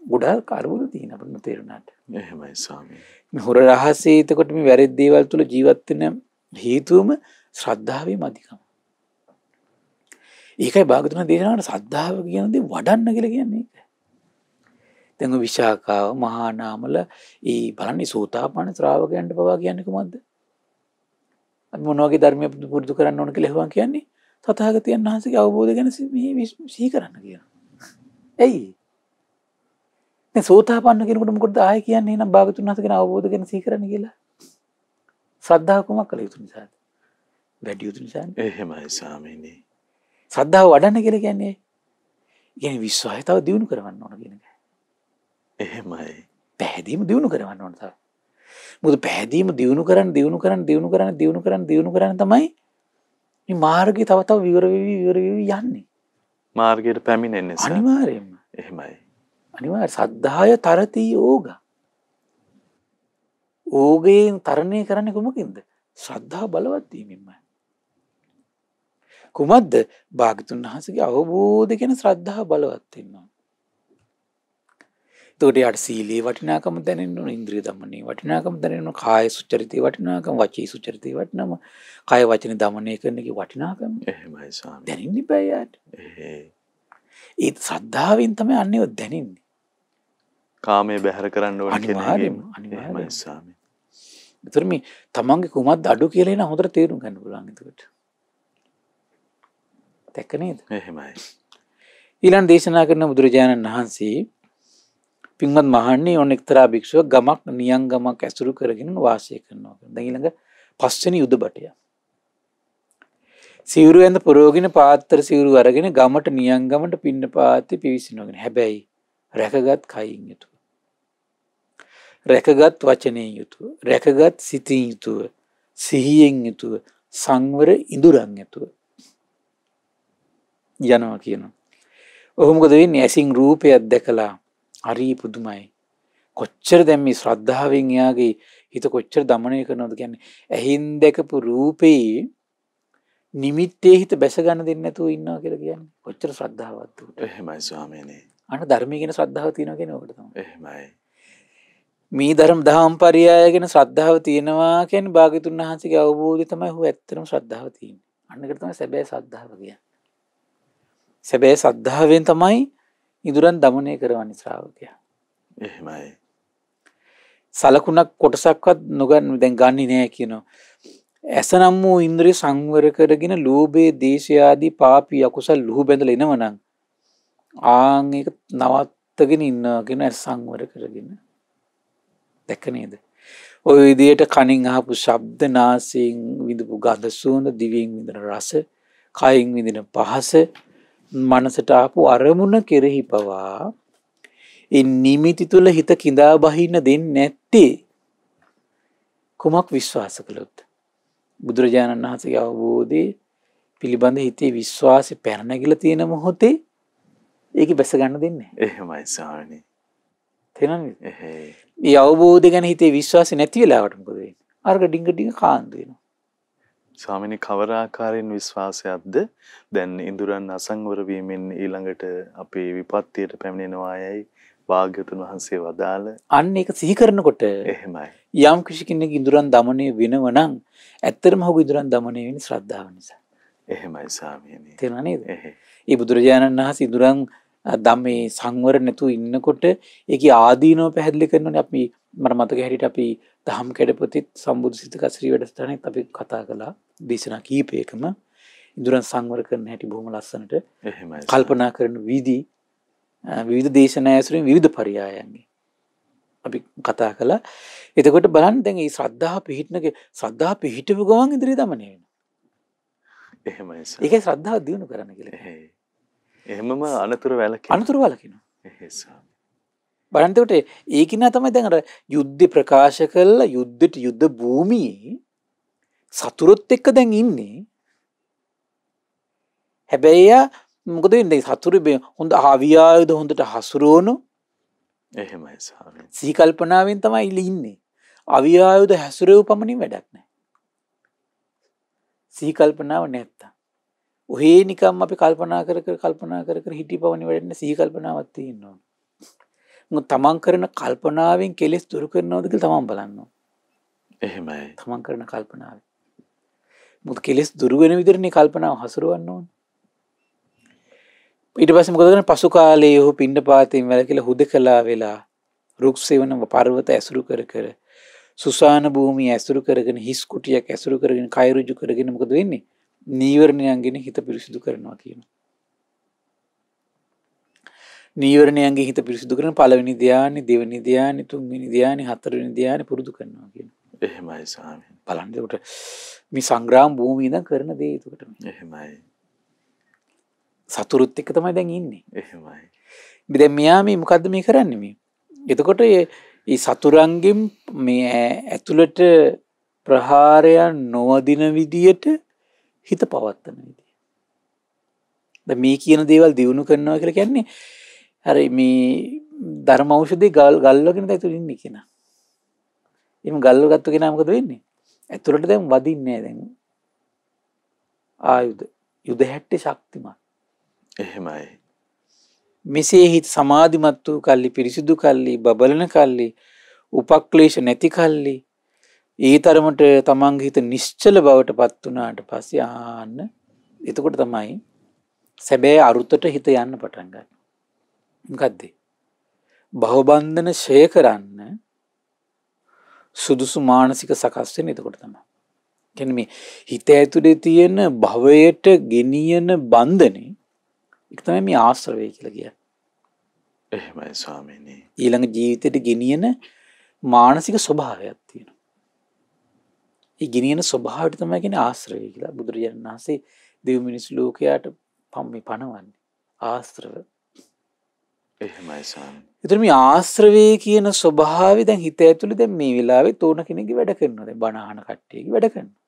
ගොඩාක් කාර්යවල තියෙන අපිට තේරුණාට. එහෙමයි ස්වාමී. මේ හොර රහසේ එතකොට මේ වැරදි දේවල් තුල ජීවත් වෙන හේතුවම ශ්‍රද්ධාවේ මදිකම. ඒකයි භාගතුන දේශනාවට ශ්‍රද්ධාව කියන දේ වඩන්න කියලා කියන්නේ ඒක. දැන් විශාකාව මහා නාමල බලන්නේ සෝතාපන්න ශ්‍රාවකයන්ට පවා කියන්නේ කොහොමද? අපි මොන වගේ ධර්මයක් පුරුදු කරන්න ඕන කියලා එහෙම කියන්නේ තථාගතයන් වහන්සේගේ අවබෝධය ගැන සිහි කරන්න කියනවා. ඇයි? දැන් සෝතාපන්න කෙනෙකුට මොකටද ආයෙ කියන්නේ එහෙනම් භාගතුන් වහන්සේගේ අවබෝධය ගැන සිහි කරන්න කියලා? ශ්‍රද්ධාව කොමක් කළ යුතු නිසාද? වැඩි යුතු නිසානේ. එහෙමයි ස්වාමීනි. ශ්‍රද්ධාව වඩන්න කියලා කියන්නේ කියන්නේ විශ්වාසය තව දියුණු කරවන්න ඕන කියන එක. එහෙමයි. පැහැදීම දියුණු කරවන්න ඕන තව. මොකද පැහැදීම දියුණු කරන්න තමයි මේ මාර්ගය තව තව විවර වෙවි යන්නේ. මාර්ගයට පැමිණෙන්නේ සර්. අනිවාර්යයෙන්ම. එහෙමයි. අනිවාර්ය සද්ධාය තරති යෝග. ඕගයෙන් තරණය කරන්නේ කොමකින්ද? ශ්‍රද්ධාව බලවත් වීමෙන්මයි. කුමක්ද? භාග්‍යතුන් වහන්සේගේ අවබෝධය ගැන ශ්‍රද්ධාව බලවත් වෙනවා. එතකොට යාට සීලේ වටිනාකම දැනෙන්න ඕන, ඉන්ද්‍රිය දමනයේ වටිනාකම දැනෙන්න ඕන, කාය සුචරිතේ වටිනාකම, වචී සුචරිතේ වටිනාකම, කාය වචන දමනය කරන එකේ වටිනාකම. එහෙමයි ස්වාමී. දැනෙන්න බෑ යාට. ඒ ශ්‍රද්ධාවෙන් තමයි අන්නේව දැනෙන්නේ. කාමයේ බැහැර කරන්න ඕන කියන එක. අනිවාර්යයෙන්ම ස්වාමී. ඒතර මේ තමන්ගේ කුමක්ද අඩු කියලා එන හොඳට තේරුම් ගන්න පුළුවන් එතකොට. දැක්ක නේද? එහෙමයි. ඊළඟ දේශනා කරන බුදුරජාණන් වහන්සේ පින්වත් මහන්නේ ඔන්න එක්තරා භික්ෂුවක් ගමක් නියංගමක් ඇසුරු කරගෙන වාසය කරනවා. දැන් ඊළඟ පස්වෙනි යුදබටය. සිවුරු ඇඳ පුරවගෙන පාත්‍ර සිවුරු අරගෙන ගමට නියංගමට පින්නපාතේ පිවිසිනවගෙන. හැබැයි රැකගත් කයින් යුතුව. රැකගත් වචනයෙන් යුතුව. රැකගත් සිතින් යුතුව. සිහියෙන් යුතුව. සංවර ඉඳුරන් යුතුව. යනවා කියනවා. ඔහු මොකද වෙන්නේ? ඇසින් රූපයක් දැකලා හරි පුදුමයි. කොච්චර දැන් මේ ශ්‍රද්ධාවෙන් එයාගේ හිත කොච්චර দমনය කරනවද කියන්නේ. ඇහින් දැකපු රූපේ නිමිත්තේ හිත බැස ගන්න දෙන්නේ නැතුව ඉන්නවා කියලා කියන්නේ. කොච්චර ශ්‍රද්ධාවක්ද උට. එහෙමයි ස්වාමීනි. අන්න ධර්මයේ ගැන ශ්‍රද්ධාව තියෙනවා කියන්නේ ඕකට තමයි. එහෙමයි. මේ ධම්පරියාය ගැන ශ්‍රද්ධාව තියෙනවා කියන්නේ භාග්‍යතුන් වහන්සේගේ අවබෝධය තමයි හු ඇත්තටම ශ්‍රද්ධාව තියෙන්නේ. අන්නකට තමයි සැබෑ ශ්‍රද්ධාව කියන්නේ. සැබෑ ශ්‍රද්ධාවෙන් තමයි ඉදුරන් দমনය කරවන්නේ ශ්‍රාවකයා. එහෙමයි. සලකුණක් කොටසක්වත් නොගන්න දැන් ගන්නේ නැහැ කියනවා. ඇසනම් වූ ඉන්ද්‍රිය සංවර කරගෙන ලෝභයේ දේශය ආදී පාපී අකුසල් ලුහු බැඳලා එනවනම් ආන් ඒක නවත්තගෙන ඉන්නවා කියන සංවර කරගෙන. දැක්ක නේද? ඔය විදියට කනින් අහපු ශබ්ද, නාසයෙන් විඳපු ගඳ සුවඳ, දිවෙන් විඳින රස, කයින් විඳින පහස, මනසට ආපු අරමුණ කෙරෙහි පවා ඒ නිමිති තුල හිත කිඳා බහින්න දෙන්නේ නැත්තේ කුමක් විශ්වාස කළොත්? බුදුරජාණන් වහන්සේගේ අවබෝධයේ පිළිබඳ හිතේ විශ්වාසය පැන නැගිලා තියෙන මොහොතේ ඒක බැස ගන්න දෙන්නේ නැහැ. එහෙමයි ස්වාමීනි. තේරෙනවද? මේ අවබෝධය ගැන හිතේ විශ්වාසය නැති වෙලාවට මොකද වෙන්නේ? අර්ග ඩිංග ඩිංග කාන්ද වෙනවා. ස්වාමීනි කවර ආකාරයෙන් විශ්වාසයක්ද දැන් ඉඳුරන් අසංවර වීමෙන් ඊළඟට අපේ විපත්තියට පැමිණෙනවායයි භාග්‍යතුන් වහන්සේ වදාළ අන්න ඒක සිහි කරනකොට එහෙමයි. යම් කිසි කෙනෙක් ඉඳුරන් দমনය වෙනව නම් ඇත්තටම ඔහු ඉඳුරන් দমনය වෙන්නේ ශ්‍රද්ධාව නිසා. එහෙමයි ස්වාමීනි. තේරුණා නේද? ඒ බුදුරජාණන් වහන්සේ ඉඳුරන් ධම්මේ සංවර නැතුව ඉන්නකොට ඒකේ ආදීනව පැහැදිලි කරනෝනේ. අපි මට මතක හැටියට අපි දහම් කැඩපොතේ සම්බුදු සිතක ශ්‍රී වැඩසටහනෙත් අපි කතා කළා. දේශනා කීපයකම ඉඳුරන් සංවර කරන හැටි බොහොම ලස්සනට එහෙමයි. කල්පනා කරන විවිධ දේශනා ඇසුරින් විවිධ පරයයන්ගේ අපි කතා කළා. එතකොට බලන්න දැන් මේ ශ්‍රද්ධාව පිහිටව ගමන් ඉදිරිය දමනය වෙනවා. එහෙමයි සර්. ඒකයි ශ්‍රද්ධාව දිනු කරන්න කියලා. එහෙමම අනතුරු වැළකිනවා. අනතුරු වැළකිනවා. එහෙසම්. බලන්න එතකොට ඒකිනා තමයි දැන් අර යුද්ධ ප්‍රකාශ කළා යුද්ධ භූමියේ සතුරුත් එක්ක දැන් ඉන්නේ. හැබැයි මොකද වෙන්නේ? සතුරු හොඳ ආවියායුධ හොඳට හසුරවන එහෙමයි සාමි. සිහි කල්පනාවෙන් තමයි ඉන්නේ. ආවියායුධ හසුරව පමණින් වැඩක් නැහැ. සිහි කල්පනාව නැත්තම්. ඔහේ නිකම් අපි කල්පනා කර හිටිපවනි වැඩන්නේ සිහි කල්පනාවක් තියෙනවා. මොකද තමන් කරන කල්පනාවෙන් කෙලෙස් දුරු කරනවද කියලා තමන් බලන්න ඕන. එහෙමයි. තමන් කරන කල්පනාවෙන්. මොකද කෙලෙස් දුරු වෙන විදිහටනේ කල්පනාව හසුරවන්න ඕන. ඊට පස්සේ මොකද කරන්නේ? පසු කාලයේ ඔහු පිණ්ඩපාතයෙන් වැළකීලා හුදකලා වෙලා රුක් සෙවන පර්වත ඇසුරු කර සුසාන භූමිය ඇසුරු කරගෙන හිස් කුටියක් ඇසුරු කරගෙන කය ඍජු කරගෙන මොකද වෙන්නේ? නීවරණයන්ගෙන් හිත පිරිසිදු කරනවා කියනවා. නීවරණයන්ගේ හිත පිරිසිදු කරන පළවෙනි ධ්‍යානෙ, දෙවෙනි ධ්‍යානෙ, තුන්වෙනි ධ්‍යානෙ, හතරවෙනි ධ්‍යානෙ පුරුදු කරනවා කියනවා. එහෙමයි ස්වාමීනි. බලන්න එතකොට මේ සංග්‍රාම භූමියේ ඉඳන් කරන දේ එතකොට. එහෙමයි. සතුරුත් එක්ක තමයි දැන් ඉන්නේ. එහෙමයි. දැන් මෙයා මේ මොකද්ද මේ කරන්නේ මේ? එතකොට මේ සතුරන්ගෙන් මේ ඇතුළට ප්‍රහාරයන් නොවදින විදියට හිත පවත්තන විදිය. දැන් මේ කියන දේවල් දිනු කරනවා කියලා කියන්නේ අර මේ ධර්ම ඖෂධේ ගල්වගෙන ඇතුළේ ඉන්නේ කෙනා. එහෙම ගල්වගත්තු කෙනා මොකද වෙන්නේ? ඇතුළට දැන් වදින්නේ නැහැ දැන්. ආයුධ යුද හැට්ටේ ශක්තිමත්. එහෙමයි. මෙසේ හිත සමාධිමත් වූ කල්ලි පිරිසිදු කල්ලි බබලන කල්ලි උපක්ලේශ නැති කල්ලි ඒ තරමට තමන්ගේ හිත නිශ්චල බවට පත් වුණාට පස්සේ ආන්න එතකොට තමයි සැබෑ අරුතට හිත යන්න පටන් ගන්න. මොකද්ද? භවබන්ධන ඡය කරන්න සුදුසු මානසික සකස් වෙන එතකොට තමයි. කියන්නේ මේ හිත ඇතුලේ තියෙන භවයට ගෙනියන බන්ධනේ ඒක තමයි මේ ආශ්‍රවය කියලා කියන්නේ. එහෙමයි ස්වාමීනි. ඊළඟ ජීවිතයට ගෙනියන මානසික ස්වභාවයක් තියෙනවා. ඒ ගෙනියන ස්වභාවයට තමයි කියන්නේ ආශ්‍රවය කියලා. බුදුරජාණන් වහන්සේ දෙව් මිනිස් ලෝකයට පනවන්නේ ආශ්‍රව. එහෙමයි ස්වාමීනි. ඒතර මේ ආශ්‍රවය කියන ස්වභාවය දැන් හිත ඇතුලේ දැන් මේ වෙලාවේ තෝරන කෙනෙක්ගේ වැඩ කරනවා. දැන් බණ අහන කට්ටියගේ වැඩ කරනවා.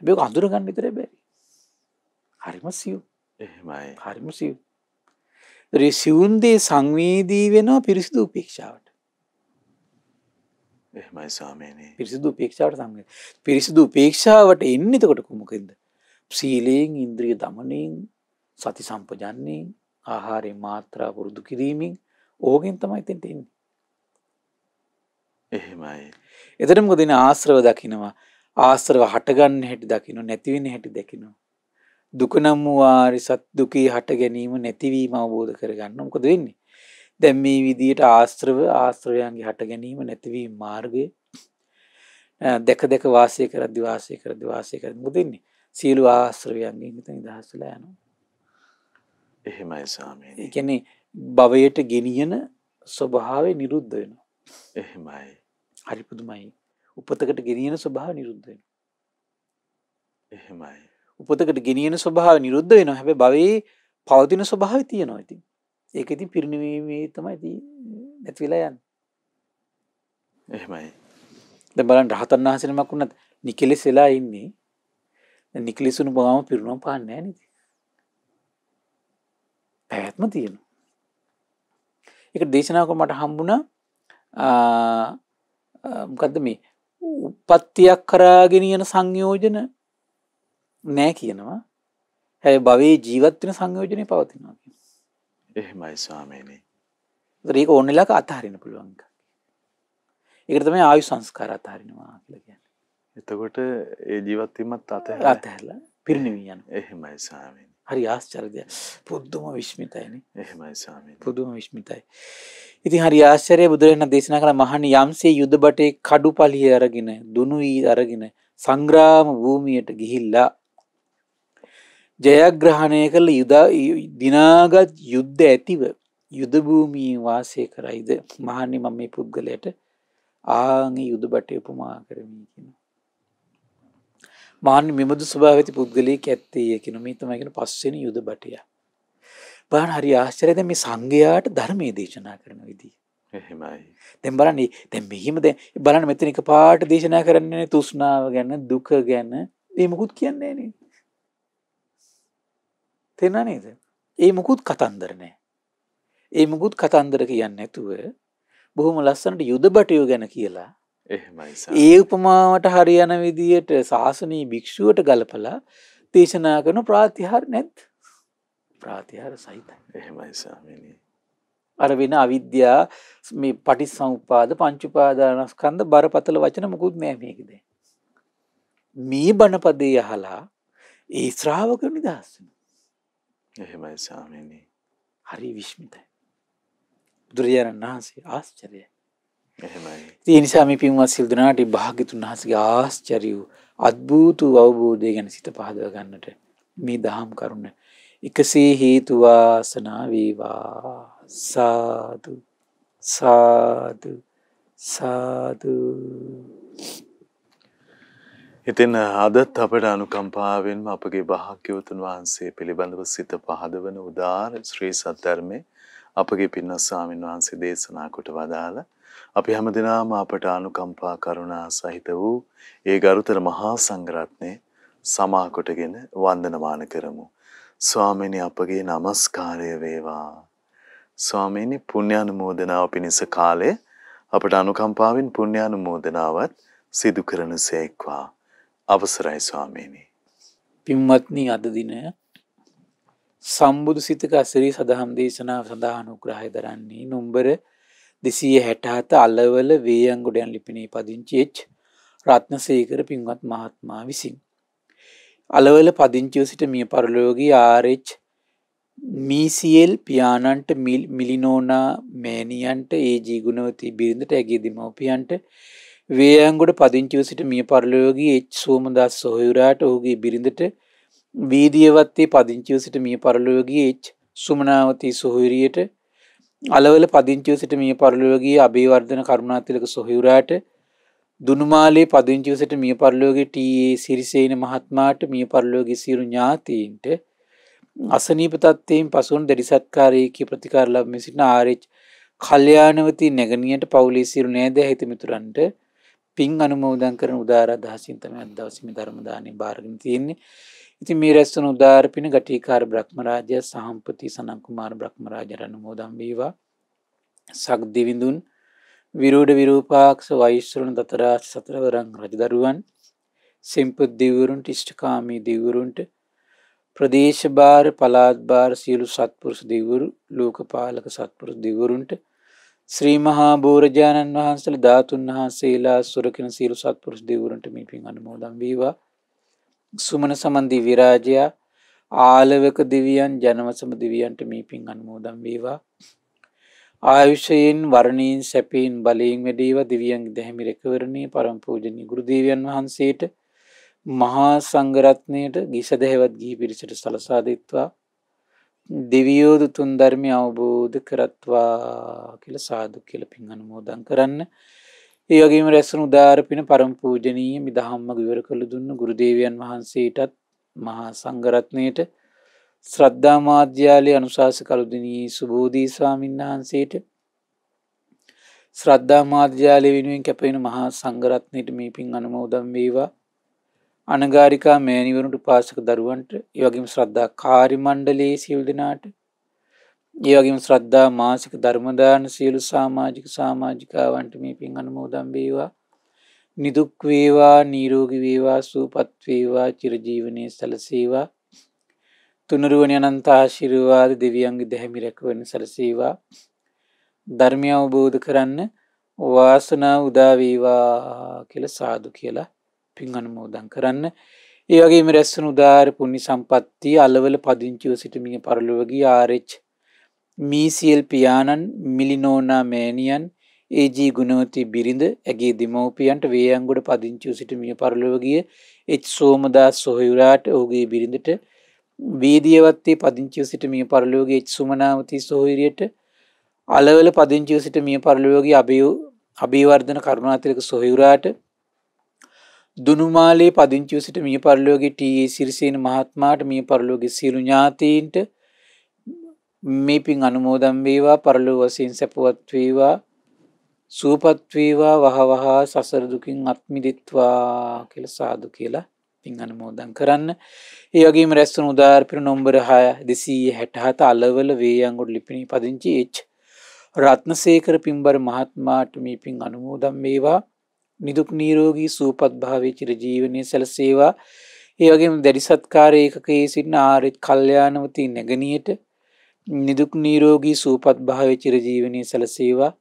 හැබැයි ඒක අඳුර ගන්න විතරයි බැරි. හරිම සියුම්. එහෙමයි. හරිම සියුම්. ඒ සිවුම් දේ සංවේදී වෙනවා පිරිසිදු උපේක්ෂාවට. එහෙමයි ස්වාමීනි. පිරිසිදු උපේක්ෂාවට සංවේදී. පිරිසිදු උපේක්ෂාවට එන්නේ එතකොට කොහොමද? සීලයෙන්, ඉන්ද්‍රිය දමනයෙන්, සති සම්පජන්ණයෙන්, ආහාරේ මාත්‍රා පුරුදු කිරීමෙන් ඕකෙන් තමයි තෙන්ට එන්නේ. එහෙමයි. එතන මොකද ඉන්නේ ආශ්‍රව දකින්නවා. ආශ්‍රව හටගන්න හැටි දකින්න, නැති වෙන හැටි දකින්න. දුක නම් වූ ආරි සත් දුකේ හට ගැනීම නැතිවීම අවබෝධ කරගන්න. මොකද වෙන්නේ? දැන් මේ විදියට ආශ්‍රවයන්ගේ හට ගැනීම නැතිවීම මාර්ගය දැක වාසය කරද්දී මොකද වෙන්නේ? සියලු ආශ්‍රවයන්ගෙන් හිත නිදහස් වෙලා යනවා. එහෙමයි ස්වාමීනි. ඒ කියන්නේ භවයට ගෙනියන ස්වභාවය නිරුද්ධ වෙනවා. එහෙමයි. හරි පුදුමයි. උපතකට ගෙනියන ස්වභාවය නිරුද්ධ වෙනවා. එහෙමයි. උපතකට ගෙනියන ස්වභාවය නිරුද්ධ වෙනවා. හැබැයි භවයේ පවතින ස්වභාවය තියෙනවා ඉතින්. ඒක ඉතින් පිරිනිවීමේ තමයි නැති වෙලා යන්නේ. එහෙමයි. දැන් බලන්න රහතන් වහන්සේ නමක් වුණත් නිකලෙස් වෙලා ඉන්නේ. දැන් නිකලෙසුණු බවම පිරුණම් පාන්නේ නැහැ නේද? පැවැත්ම තියෙනවා. ඒක දේශනාවක මට හම්බුණා මොකද්ද මේ උප්පත්තියක් කරාගෙන යන සංයෝජන නෑ කියනවා. හැබැයි භවයේ ජීවත් වෙන සංයෝජනේ පවතිනවා කියනවා. එහෙමයි ස්වාමීනි. ඒක ඕනෙලක අතහරින්න පුළුවන් එකක්. ඒකට තමයි ආයු සංස්කාර අතහරිනවා කියලා කියන්නේ. එතකොට ඒ ජීවත් වීමත් අතහැරලා පිරිනිවී යනවා. එහෙමයි ස්වාමීනි. හරි ආශ්චර්යයි. පුදුම විශ්මිතයිනේ. එහෙමයි ස්වාමීනි. පුදුම විශ්මිතයි. ඉතින් හරි ආශ්චර්යයි බුදුරජාණන් දේශනා කළ මහණනි යම්සේ යුද බටේ කඩුපලිය අරගෙන දුනුයි අරගෙන සංග්‍රාම භූමියට ගිහිල්ලා ජයග්‍රහණය කළ දිනාගත් යුද්ධ ඇතිව යුද භූමියේ වාසය කරයිද මහණනි මම මේ පුද්ගලයාට ආන්ගේ යුද බටේ උපමා කරමි කියනවා. මහණනි මෙබඳු ස්වභාවය ඇති පුද්ගලයෙක් ඇත්තේ කියන මේ තමයි කියන පස්වෙනි යුද බටය. බලන්න හරි ආශ්චර්යයි දැන් මේ සංඝයාට ධර්මයේ දේශනා කරන විදිය. එහෙමයි. දැන් බලන්න දැන් මෙහිම දැන් බලන්න මෙතන එකපාරට දේශනා කරන්නේ තෘෂ්ණාව ගැන දුක ගැන මේ මොකුත් කියන්නේ නැහැ නේද? තේරුණා නේද? ඒ මොකුත් කතන්දර නැහැ. ඒ මොකුත් කතන්දර කියන්නේ නැතුව බොහොම ලස්සනට යුද බටයෝ ගැන කියලා එහෙමයි. ඒ උපමාවට හරියන විදියට ශාසනීය භික්ෂුවට ගලපලා දේශනා කරන ප්‍රාතිහාර නැද්ද? ප්‍රාතිහාර සහිතයි. එහෙමයි ස්වාමීනි. අර වෙන අවිද්‍යා මේ පටිච්චසමුප්පාද පංච උපාදානස්කන්ධ බරපතල වචන මොකුත් නෑ මේකේ. මේ බණපදේ අහලා ඒ ශ්‍රාවක නිදහස් වෙනවා. එහෙමයි ස්වාමීනි. හරි විශ්මිතයි. බුදුරජාණන් වහන්සේ ආශ්චර්යයි. එහෙමයි. ඒ නිසා මේ පින්වත් සිල් දනාට භාග්‍යතුන් වහන්සේගේ ආශ්චර්ය වූ අද්භූත වූ අවබෝධය ගැන සිත පහදව ගන්නට මේ දහම් කරුණ එකසේ හේතු වාසනා වේවා. සාදු සාදු සාදු. ඉතින් අදත් අපට අනුකම්පාවෙන්ම අපගේ භාග්‍යවතුන් වහන්සේ පිළිබඳව සිත පහදවන උදාර ශ්‍රී සද්ධර්මයේ අපගේ පින්වත් ස්වාමීන් වහන්සේ දේශනා කොට වදාළ අපි හැමදෙනාම අපට අනුකම්පා කරුණා සහිත වූ ඒ ගරුතර මහා සංඝරත්නය සමා කොටගෙන වන්දනමාන කරමු. ස්වාමීනි අපගේ নমස්කාරය වේවා. ස්වාමීනි පුණ්‍යානුමෝදනාව පිණිස කාලය අපට අනුකම්පාවෙන් පුණ්‍යානුමෝදනාවත් සිදු කරන සේක්වා. අවසරයි ස්වාමීනි. පින්වත්නි අද දින සම්බුදු සිතක අසිරි සදහම් දේශනාව සඳහා අනුග්‍රහය දරන්නේ නුඹර 267 අලවල වේයන්ගොඩයන් ලිපිනේ පදිංචි එච් රත්නසේකර පින්වත් මහත්මයා විසින් අලවල පදිංචිව සිට මිය පරලෝකීය ආර්.එච්. මීසිඑල් පියාණන්ට මිලිනෝනා මෑණියන්ට ඒ.ජී. ගුණවති බිරිඳට ඇගේ දෙමව්පියන්ට වේයන්ගොඩ පදිංචිව සිට මිය පරලෝකීය එච්. සෝමදාස් සොහොයුරාට ඔහුගේ බිරිඳට වීදියවත්තේ පදිංචිව සිට මිය පරලෝකීය එච්. සුමනාවතී සොහොයුරියට අලවල පදිංචිව සිට මිය පරලෝකීය අබේවර්ධන කරුණාතිලක සොහොයුරාට දුනුමාලේ පදිංචිව සිට මිය පරලෝකීය ටී.ඒ. සිරිසේන මහත්මයාට මිය පරලෝකීය සියලු ඥාතීන්ට අසනීප තත්ත්වයෙන් පසුවන දැඩි සත්කාරයේකී ප්‍රතිකාර ලැබෙමින් සිටින ආර්.එච්. කල්යාණවතී නැගණියට පවුලේ සියලු නෑදෑ හිත මිතුරන්ට පින් අනුමෝදන් කරන උදාර අදහසින් තමයි අද දවසේ මේ ධර්ම දාණය බාරගෙන තියෙන්නේ. ඉතින් මේ රැස්වන උදාර පින ගටිකාර බ්‍රහ්මරාජය සහම්පති සනන් කුමාර බ්‍රහ්මරාජයට අනුමෝදන් වේවා. සක් දිවිඳුන් විරෝධ විරූපාක්ෂ වෛශ්‍රවණ දතරාජ සතරවරන් රජදරුවන් සෙම්පත් දෙවිවරුන්ට ඉෂ්ඨකාමී දෙවිවරුන්ට ප්‍රදේශ භාර පළාත් භාර සියලු සත්පුරුෂ දෙවිවරු ලෝකපාලක සත්පුරුෂ දෙවිවරුන්ට ශ්‍රී මහා බෝරජාණන් වහන්සේලා ධාතුන් වහන්සේලා සුරකින සියලු සත්පුරුෂ දෙවිවරුන්ට මේ පින් අනුමෝදන් වේවා. සුමන සමන් දිව්‍ය රාජයා ආලවක දෙවියන් ජනවසම දෙවියන්ට මේ පින් අනුමෝදන් වේවා. ආයුෂයෙන් වර්ණයෙන් සැපයෙන් බලයෙන් වැඩේවා. දෙවියන්ගේ දැහැමි රැකවරණේ පරම පූජනීය ගුරු දේවයන් වහන්සේට මහා සංඝරත්නයට ගිසදැහැවත් ගිහි පිරිසට සලසා දෙත්වා. දෙවියෝ දුතුන් ධර්මය අවබෝධ කරත්වා කියලා සාදු කියලා පින් අනුමෝදන් කරන්න. ඒ වගේම රැස්වුණු උදාර පින පරම පූජනීය මේ ධම්ම විවර කළ දුන්න ගුරු දේවයන් වහන්සේටත් මහා සංඝරත්නයට ශ්‍රද්ධා මාධ්‍යාලයේ අනුශාසක කළුදිනී සුබෝධි ස්වාමීන් වහන්සේට ශ්‍රද්ධා මාධ්‍යාලය වෙනුවෙන් කැපවෙන මහා සංඝරත්නයට මේ පින් අනුමෝදන් වේවා. අනගාരികා මෑණිවරුන්ට උපාසක දරුවන්ට ඒ වගේම ශ්‍රද්ධා කාර්ය මණ්ඩලයේ සියලු දෙනාට ඒ වගේම ශ්‍රද්ධා මාසික ධර්ම දාන සියලු සමාජිකාවන්ට මේ පින් අනුමෝදන් වේවා. නිදුක් වේවා නිරෝගී වේවා සුවපත් වේවා චිරජීවනයේ සැලසේවා. තුනුරුවනි අනන්ත ආශිර්වාද දෙවියන්ගේ දැහැමි රැකවරණ සැලසේවා. ධර්මය අවබෝධ කරන්න වාසනාව උදා වේවා කියලා සාදු කියලා පින් අනුමෝදන් කරන්න. ඒ වගේම රැස්වන උදාර පුණ්‍ය සම්පත්තිය අලවල පදිංචිව සිට මිය පරලොවගිය ආර්.එච්. මීසිඑල් පියාණන් මිලිනෝනා මෑණියන් ඒ.ජී. ගුණවති බිරිඳ ඇගේ දෙමව්පියන්ට වේයන්ගොඩ පදිංචිව සිට මිය පරලොවගිය එච්. සෝමදාස් සොහොයුරාට ඔහුගේ බිරිඳට වීදියවත්තේ පදිංචිව සිට මිය පරලොවගිය එච්. සුමනාවතී සොහොයුරියට අලවල පදිංචිව සිට මිය පරලොවගිය අබේවර්ධන කරුණාතිලක සොහොයුරාට දුනුමාලේ පදිංචිව සිට මිය පරලොවගිය ටී.ඒ. සිරිසේන මහත්මයාට මිය පරලොවගිය සියලු ඥාතීන්ට මේ පින් අනුමෝදන් වේවා. පරලොව වශයෙන් සැපවත් වේවා සුවපත් වේවා වහවහ සසර දුකින් අත් මිදෙත්වා කියලා සාදු කියලා පින් අනුමෝදන් කරන්න. ඒ වගේම රැස්වන උදාර පින නම්බර 267 අලවල වේයන්ගොඩ ලිපිණේ පදිංචි එච්. රත්නසේකර පින්බර මහත්මයාට මේ පින් අනුමෝදන් වේවා. නිදුක් නිරෝගී සුවපත් භාවයේ චිරජීවනයේ සැලසේවා. ඒ වගේම දැඩි සත්කාර ඒකකයේ සිටින ආර්.එච්. කල්යාණවතී නැගණියට නිදුක් නිරෝගී සුවපත් භාවයේ චිරජීවනයේ සැලසේවා.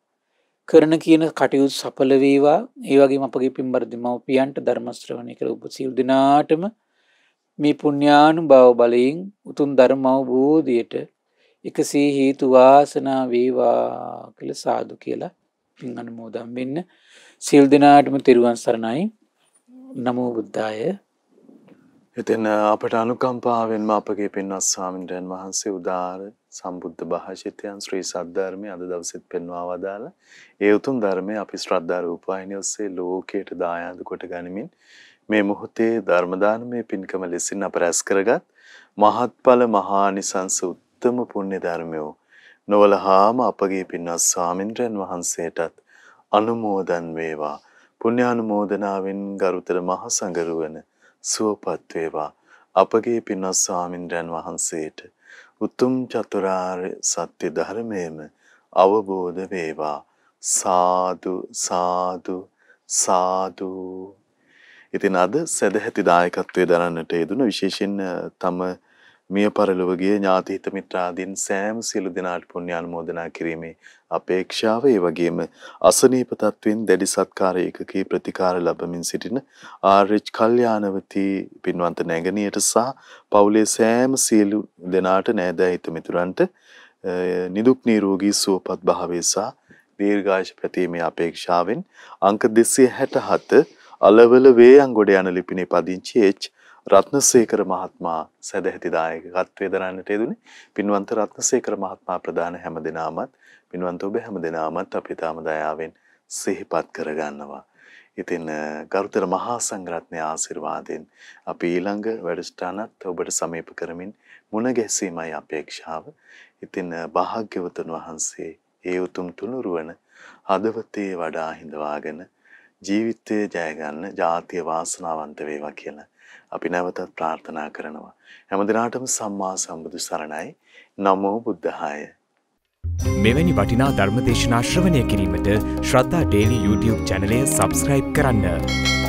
කරන කියන කටයුතු සඵල වේවා. ඒ වගේම අපගේ පින්බර දෙමව්පියන්ට ධර්ම ශ්‍රවණය කළ ඔබ සියලු දෙනාටම මේ පුණ්‍යානුභාව බලයෙන් උතුම් ධර්ම අවබෝධයට එකසේ හේතු වාසනා වේවා කියලා සාදු කියලා පින් අනුමෝදන් වෙන්න. සියලු දෙනාටම තෙරුවන් සරණයි. නමෝ බුද්ධාය. ඉතින් අපට අනුකම්පාවෙන්ම අපගේ පින්වත් ස්වාමීන් වහන්සේ උදාාර සම්බුද්ධ භාෂිතයන් ශ්‍රී සද්ධර්මයේ අද දවසෙත් පෙන්වා වදාලා ඒ උතුම් ධර්මය අපි ශ්‍රද්ධා රූපවාහිනිය ඔස්සේ ලෝකයට දායාද කොට ගනිමින් මේ මොහොතේ ධර්ම දානමය පින්කම ලෙසින් අප රැස් කරගත් මහත්ඵල මහානිසංස උත්තම පුණ්‍ය ධර්මය නොවලහාම අපගේ පින්වත් ස්වාමීන් වහන්සේටත් අනුමෝදන් වේවා. පුණ්‍යානුමෝදනාවෙන් ගරුතර මහ සංඝරුවන සුවපත් වේවා. අපගේ පින්වත් ස්වාමීන් වහන්සේට උතුම් චතුරාර්ය සත්‍ය ධර්මයේම අවබෝධ වේවා. සාදු සාදු සාදු. ඉතින් අද සදැහැති දායකත්වයේ දරන්නට යෙදුන විශේෂයෙන් තම මිය පරලොව ගිය ඥාති හිත මිත්‍රාදීන් සෑම සියලු දෙනාට පුණ්‍යානුමෝදනා කිරීමේ අපේක්ෂාව ඒ වගේම අසනීප තත්වෙන් දැඩි සත්කාර ඒකකේ ප්‍රතිකාර ලැබමින් සිටින ආර්.එච්. කල්යාණවතී පින්වන්ත නැගණියට සහ පවුලේ සෑම සියලු දෙනාට නෑදෑ හිත මිතුරන්ට නිදුක් නිරෝගී සුවපත් භාවය සහ දීර්ඝායුෂ පැතීමේ අපේක්ෂාවෙන් අංක 267 අලවල වේයන්ගොඩ යන ලිපිනේ පදිංචි එච්. රත්නසේකර මහත්මයා සදැහැති දායකත්වයේ දරන්නට යෙදුනේ. පින්වන්ත රත්නසේකර මහත්මයා ප්‍රදාන හැමදෙනාමත් පින්වන්ත ඔබ හැමදෙනාමත් අපි තාම දයාවෙන් සිහිපත් කරගන්නවා. ඉතින් ගරුතර මහා සංඝරත්නයේ ආශිර්වාදයෙන් අපි ඊළඟ වැඩසටහනත් ඔබට සමීප කරමින් මුණ ගැසීමයි අපේක්ෂාව. ඉතින් භාග්‍යවතුන් වහන්සේ ඒ උතුම් තුනුරුවන හදවතේ වඩා හිඳවාගෙන ජීවිතය ජය ගන්න ජාතිය වාසනාවන්ත වේවා කියලා අපි නැවතත් ප්‍රාර්ථනා කරනවා. හැමදිනාටම සම්මා සම්බුදු සරණයි. නමෝ බුද්ධාය. මෙවැනි වටිනා ධර්ම දේශනා ශ්‍රවණය කිරීමට ශ්‍රද්ධා ඩේලි YouTube චැනලය සබ්ස්ක්‍රයිබ් කරන්න.